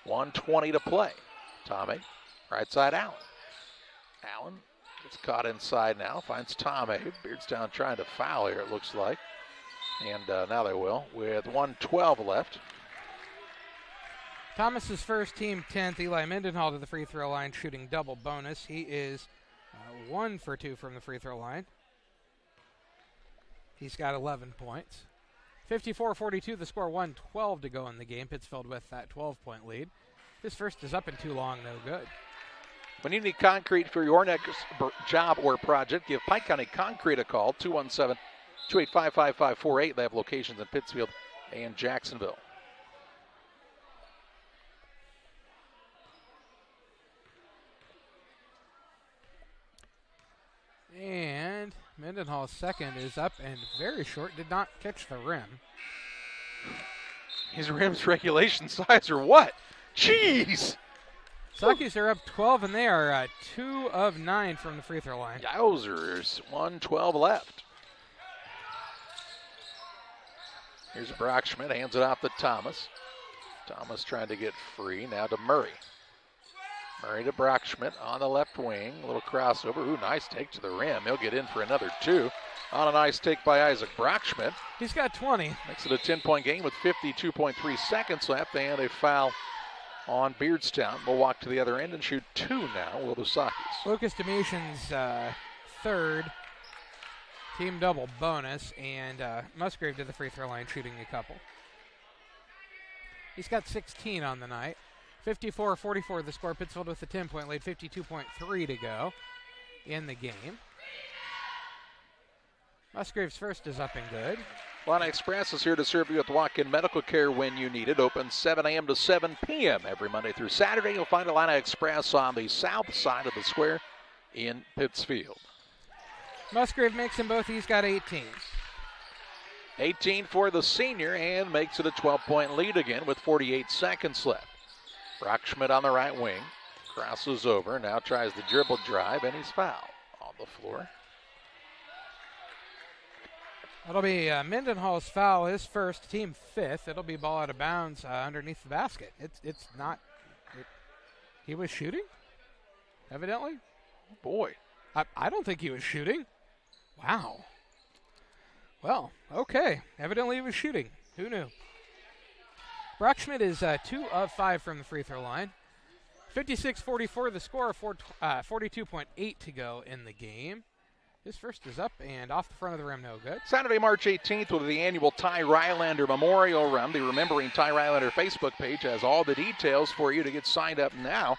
1:20 to play. Tomei. Right side Allen. Allen gets caught inside now. Finds Tomei. Beardstown trying to foul here, it looks like. And now they will with 1:12 left. Thomas's first, team 10th. Eli Mendenhall to the free throw line, shooting double bonus. He is 1 for 2 from the free throw line. He's got 11 points. 54-42 the score, 1:12 to go in the game. Pittsfield with that 12-point lead. His first is up and too long, no good. When you need concrete for your next job or project, give Pike County Concrete a call, 217-285-5548. They have locations in Pittsfield and Jacksonville. And Mendenhall's second is up and very short, did not catch the rim. These rims regulation size or what? Jeez! Sockies are up 12, and they are 2 of 9 from the free throw line. Yowzers, 1:12 left. Here's Brockschmidt, hands it off to Thomas. Thomas trying to get free, now to Murray. Murray to Brockschmidt on the left wing, a little crossover. Ooh, nice take to the rim. He'll get in for another 2. On a nice take by Isaac Brockschmidt. He's got 20. Makes it a 10-point game with 52.3 seconds left, and a foul on Beardstown. We'll walk to the other end and shoot 2 now, will the Sockies. Lucas Domitian's third team double bonus, and Musgrave to the free throw line shooting a couple. He's got 16 on the night. 54-44 the score. Pittsfield with a 10-point lead, 52.3 to go in the game. Musgrave's first is up and good. Illini Express is here to serve you with walk-in medical care when you need it. Open 7 a.m. to 7 p.m. every Monday through Saturday. You'll find Illini Express on the south side of the square in Pittsfield. Musgrave makes them both. He's got 18. 18 for the senior and makes it a 12-point lead again with 48 seconds left. Brockschmidt on the right wing. Crosses over. Now tries the dribble drive, and he's fouled on the floor. That'll be Mendenhall's foul, his first, team 5th. It'll be ball out of bounds underneath the basket. It's not. He was shooting, evidently. Oh boy. I don't think he was shooting. Wow. Well, okay. Evidently he was shooting. Who knew? Brockschmidt is 2 of 5 from the free throw line. 56-44 the score, 42.8 to go in the game. His first is up and off the front of the rim, no good. Saturday, March 18th, will be the annual Ty Rylander Memorial Run. The Remembering Ty Rylander Facebook page has all the details for you to get signed up now.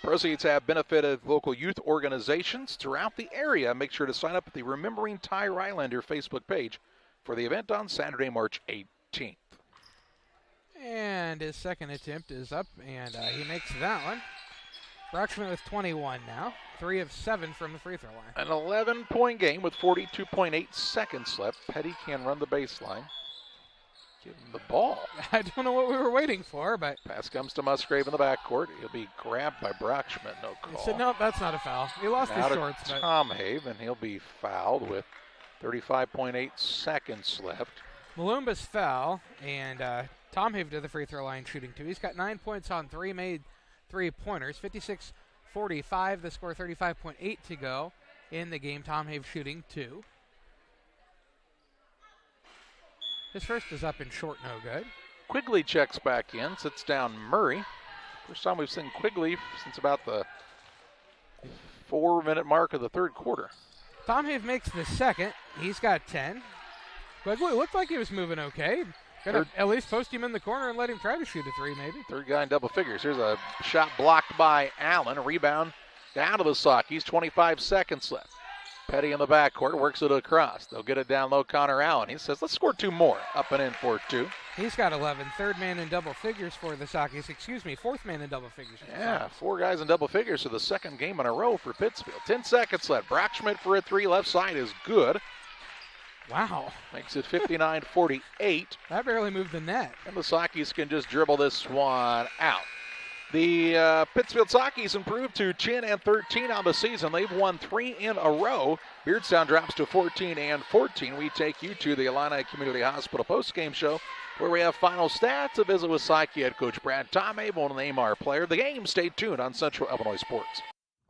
Proceeds have benefited local youth organizations throughout the area. Make sure to sign up at the Remembering Ty Rylander Facebook page for the event on Saturday, March 18th. And his second attempt is up, and he makes that one. Brockschmidt with 21 now. 3 of 7 from the free throw line. An 11-point game with 42.8 seconds left. Petty can run the baseline. Give him the ball. I don't know what we were waiting for, but... Pass comes to Musgrave in the backcourt. He'll be grabbed by Brockschmidt. No call. He said, no, that's not a foul. He lost his shorts. But Tom Have, and he'll be fouled with 35.8 seconds left. Malumba's foul, and Tom Have to the free throw line shooting 2. He's got 9 points on 3 made three-pointers. 56-45 the score, 35.8 to go in the game. Tom Have shooting 2. His first is up and short, no good. Quigley checks back in, sits down Murray. First time we've seen Quigley since about the 4-minute mark of the third quarter. Tom Have makes the second. He's got 10. Quigley looked like he was moving okay. Gotta at least post him in the corner and let him try to shoot a 3 maybe. Third guy in double figures. Here's a shot blocked by Allen. A rebound down to the Sockies. 25 seconds left. Petty in the backcourt works it across. They'll get it down low. Connor Allen. He says, let's score 2 more. Up and in for 2. He's got 11. Third man in double figures for the Sockies. Excuse me, fourth man in double figures. Yeah, 4 guys in double figures for the second game in a row for Pittsfield. 10 seconds left. Brockschmidt for a 3. Left side is good. Wow. Makes it 59-48. That barely moved the net. And the Sockies can just dribble this one out. The Pittsfield Sockies improved to 10-13 on the season. They've won 3 in a row. Beardstown drops to 14-14. We take you to the Illini Community Hospital postgame show where we have final stats. A visit with Sockie head coach Brad Tomei will name our player. The game, stay tuned on Central Illinois Sports.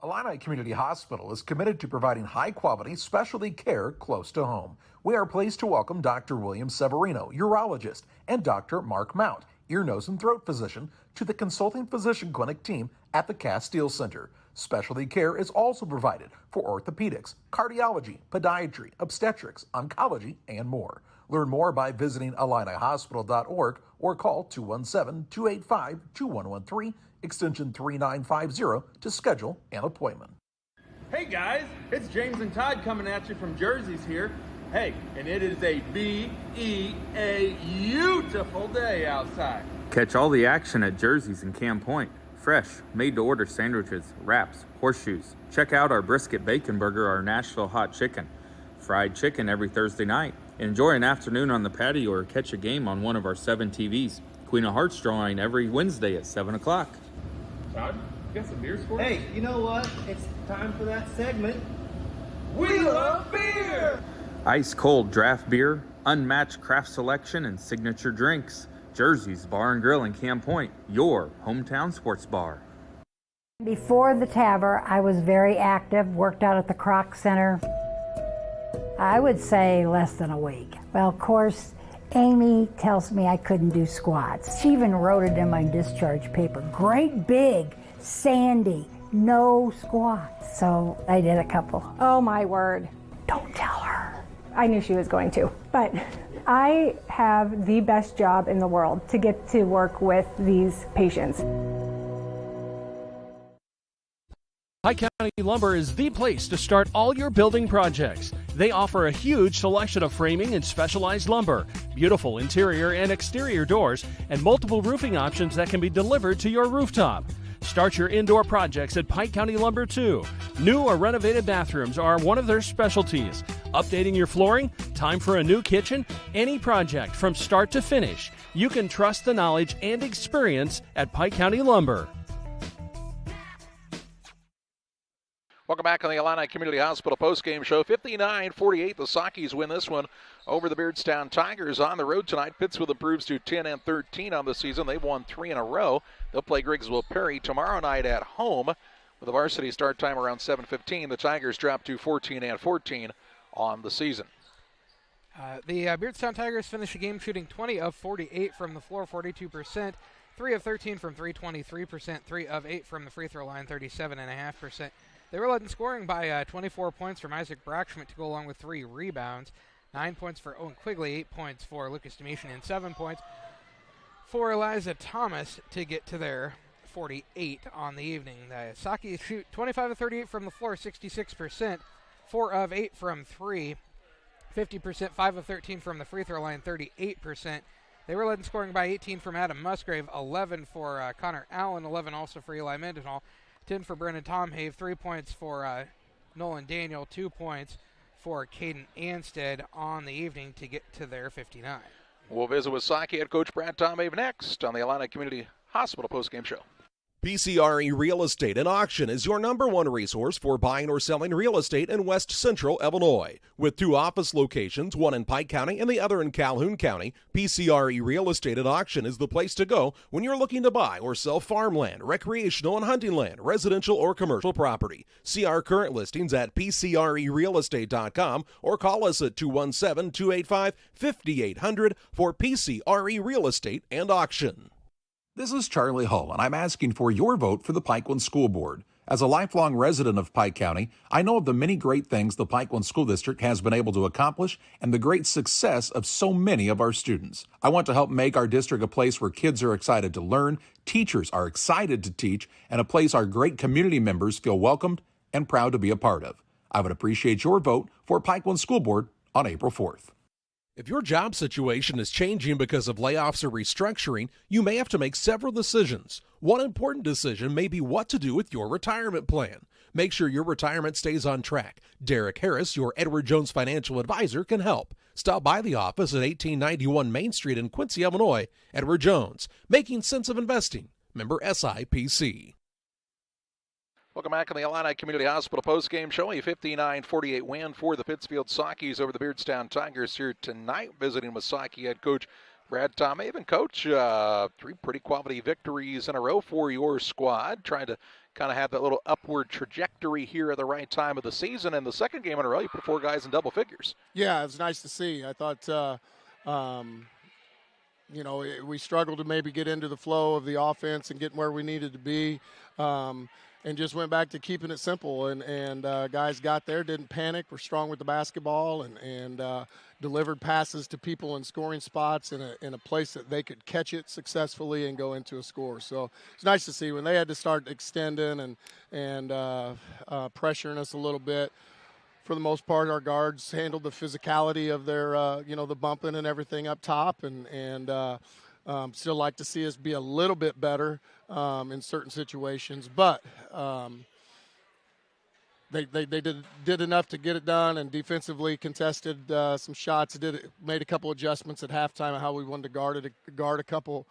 Illini Community Hospital is committed to providing high-quality specialty care close to home. We are pleased to welcome Dr. William Severino, urologist, and Dr. Mark Mount, ear, nose, and throat physician, to the consulting physician clinic team at the Castile Center. Specialty care is also provided for orthopedics, cardiology, podiatry, obstetrics, oncology, and more. Learn more by visiting IlliniHospital.org or call 217-285-2113, extension 3950 to schedule an appointment. Hey guys, it's James and Todd coming at you from Jersey's here. Hey, and it is a beautiful day outside. Catch all the action at Jersey's in Cam Point. Fresh, made-to-order sandwiches, wraps, horseshoes. Check out our brisket bacon burger, our Nashville hot chicken. Fried chicken every Thursday night. Enjoy an afternoon on the patio or catch a game on one of our 7 TVs. Queen of Hearts drawing every Wednesday at 7 o'clock. Todd, you got some beers for us? Hey, you know what? It's time for that segment. We love beer! Ice cold draft beer, unmatched craft selection, and signature drinks. Jersey's Bar and Grill in Camp Point, your hometown sports bar. Before the TAVR, I was very active, worked out at the Croc Center. I would say less than a week. Well, of course, Amy tells me I couldn't do squats. She even wrote it in my discharge paper. Great big, Sandy, no squats. So I did a couple. Oh my word. Don't tell her. I knew she was going to, but I have the best job in the world to get to work with these patients. Pike County Lumber is the place to start all your building projects. They offer a huge selection of framing and specialized lumber, beautiful interior and exterior doors, and multiple roofing options that can be delivered to your rooftop. Start your indoor projects at Pike County Lumber too. New or renovated bathrooms are one of their specialties. Updating your flooring, time for a new kitchen, any project from start to finish. You can trust the knowledge and experience at Pike County Lumber. Welcome back on the Illini Community Hospital postgame show. 59-48, the Sakis win this one over the Beardstown Tigers on the road tonight. Pittsfield improves to 10-13 on the season. They've won 3 in a row. They'll play Griggsville Perry tomorrow night at home with a varsity start time around 7:15. The Tigers drop to 14-14 on the season. The Beardstown Tigers finish the game shooting 20 of 48 from the floor, 42%. 3 of 13 from 3, 23%. 3 of 8 from the free throw line, 37.5%. They were led in scoring by 24 points from Isaac Brockschmidt to go along with 3 rebounds. 9 points for Owen Quigley, 8 points for Lucas Domitian, and 7 points for Eliza Thomas to get to their 48 on the evening. The Sakis shoot 25 of 38 from the floor, 66%. 4 of 8 from 3, 50%. 5 of 13 from the free throw line, 38%. They were led in scoring by 18 from Adam Musgrave, 11 for Connor Allen, 11 also for Eli Mendenhall. 10 for Brendan Tomhave, 3 points for Nolan Daniel, 2 points for Caden Anstead on the evening to get to their 59. We'll visit with Saki head coach Brad Tomhave next on the Illini Community Hospital postgame show. PCRE Real Estate and Auction is your #1 resource for buying or selling real estate in West Central Illinois. With 2 office locations, one in Pike County and the other in Calhoun County, PCRE Real Estate and Auction is the place to go when you're looking to buy or sell farmland, recreational and hunting land, residential or commercial property. See our current listings at PCRERealestate.com or call us at 217-285-5800 for PCRE Real Estate and Auction. This is Charlie Hull, and I'm asking for your vote for the Pikeland School Board. As a lifelong resident of Pike County, I know of the many great things the Pikeland School District has been able to accomplish and the great success of so many of our students. I want to help make our district a place where kids are excited to learn, teachers are excited to teach, and a place our great community members feel welcomed and proud to be a part of. I would appreciate your vote for Pikeland School Board on April 4th. If your job situation is changing because of layoffs or restructuring, you may have to make several decisions. One important decision may be what to do with your retirement plan. Make sure your retirement stays on track. Derek Harris, your Edward Jones financial advisor, can help. Stop by the office at 1891 Main Street in Quincy, Illinois. Edward Jones, making sense of investing. Member SIPC. Welcome back on the Illini Community Hospital postgame show. A 59-48 win for the Pittsfield Sakis over the Beardstown Tigers here tonight. Visiting with Saki head coach Brad Tomhave. And coach, 3 pretty quality victories in a row for your squad. Trying to kind of have that little upward trajectory here at the right time of the season. And the second game in a row, you put 4 guys in double figures. Yeah, it was nice to see. I thought, we struggled to maybe get into the flow of the offense and getting where we needed to be. And just went back to keeping it simple. And guys got there, didn't panic, were strong with the basketball, and delivered passes to people in scoring spots in a place that they could catch it successfully and go into a score. So it's nice to see when they had to start extending and pressuring us a little bit. For the most part, our guards handled the physicality of their, the bumping and everything up top, and still like to see us be a little bit better in certain situations. But they did enough to get it done, and defensively contested some shots. Made a couple adjustments at halftime of how we wanted to guard a couple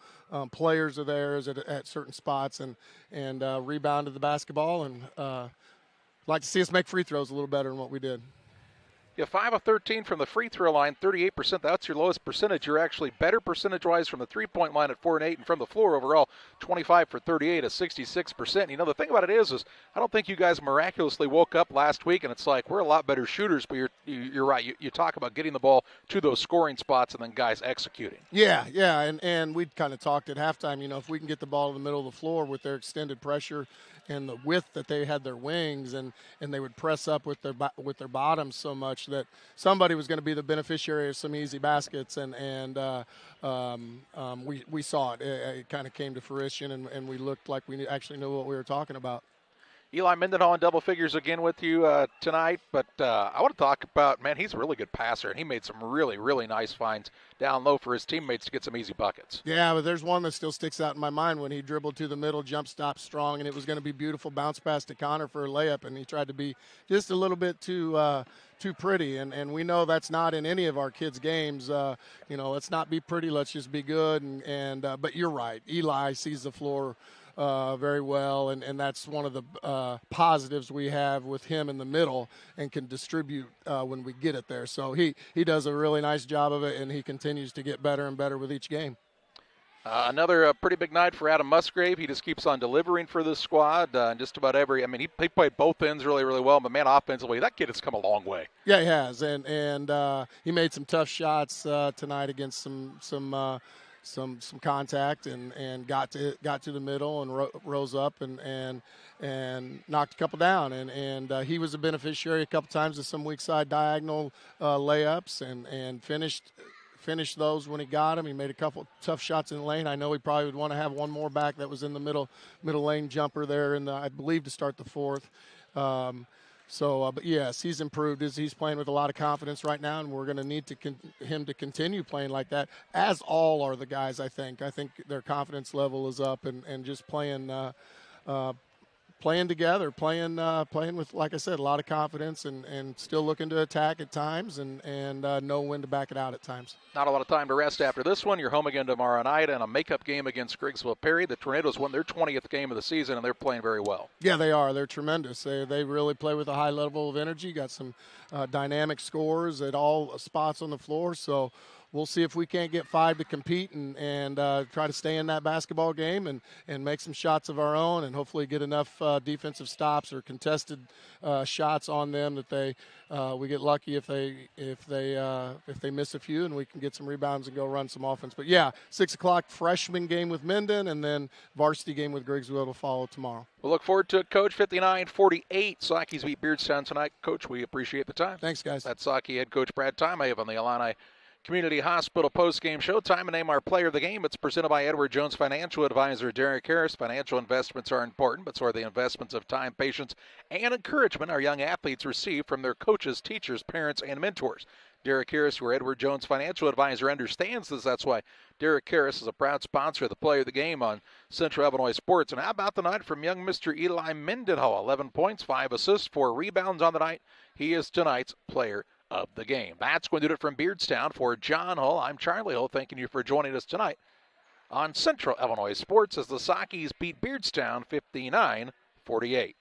players of theirs at certain spots, and rebounded the basketball. And like to see us make free throws a little better than what we did. Yeah, 5 of 13 from the free throw line, 38%. That's your lowest percentage. You're actually better percentage-wise from the three-point line at 4 and 8, and from the floor overall, 25 for 38, at 66%. You know, the thing about it is I don't think you guys miraculously woke up last week and it's like we're a lot better shooters, but you're right. You talk about getting the ball to those scoring spots and then guys executing. Yeah, and we kind of talked at halftime. You know, if we can get the ball in the middle of the floor with their extended pressure and the width that they had their wings, and they would press up with their bottoms so much that somebody was going to be the beneficiary of some easy baskets, and we saw it. It kind of came to fruition, and we looked like we actually knew what we were talking about. Eli Mendenhall in double figures again with you tonight, but I want to talk about, man, he's a really good passer, and he made some really, really nice finds down low for his teammates to get some easy buckets. Yeah, but there's one that still sticks out in my mind when he dribbled to the middle, jump stop strong, and it was going to be beautiful bounce pass to Connor for a layup, and he tried to be just a little bit too pretty, and we know that's not in any of our kids' games. Let's not be pretty, let's just be good, but you're right. Eli sees the floor very well, and that's one of the positives we have with him in the middle, and can distribute when we get it there. So he does a really nice job of it, and he continues to get better and better with each game. Another pretty big night for Adam Musgrave. He just keeps on delivering for this squad. Just about he played both ends really, really well. But, man, offensively, that kid has come a long way. Yeah, he has, and he made some tough shots tonight against some contact, and got to the middle and rose up and knocked a couple down, and he was a beneficiary a couple times of some weak side diagonal layups, and finished those when he got them. He made a couple tough shots in the lane. I know he probably would want to have one more back that was in the middle lane jumper there, I believe to start the fourth. But yes, he's improved. He's playing with a lot of confidence right now, and we're going to need him to continue playing like that, as all are the guys, I think. I think their confidence level is up, and just playing together, playing with, like I said, a lot of confidence, and still looking to attack at times, and know when to back it out at times. Not a lot of time to rest after this one. You're home again tomorrow night, and a makeup game against Griggsville Perry. The Tornadoes won their 20th game of the season, and they're playing very well. Yeah, they are. They're tremendous. They really play with a high level of energy. Got some dynamic scores at all spots on the floor, so we'll see if we can't get 5 to compete and try to stay in that basketball game and make some shots of our own, and hopefully get enough defensive stops or contested shots on them that we get lucky if they miss a few, and we can get some rebounds and go run some offense. But yeah, 6 o'clock freshman game with Minden, and then varsity game with Griggsville will follow tomorrow. We'll look forward to it, Coach. 59-48. Sockies beat Beardstown tonight. Coach, we appreciate the time. Thanks, guys. That's Socky head coach Brad Timehave on the Illini Community Hospital post-game show. Time to name our player of the game. It's presented by Edward Jones Financial Advisor Derek Harris. Financial investments are important, but so are the investments of time, patience, and encouragement our young athletes receive from their coaches, teachers, parents, and mentors. Derek Harris, your Edward Jones Financial Advisor, understands this. That's why Derek Harris is a proud sponsor of the player of the game on Central Illinois Sports. And how about the night from young Mr. Eli Mendenhall? 11 points, 5 assists, 4 rebounds on the night. He is tonight's player of the game. That's going to do it from Beardstown. For John Hull, I'm Charlie Hull, thanking you for joining us tonight on Central Illinois Sports as the Sockies beat Beardstown 59-48.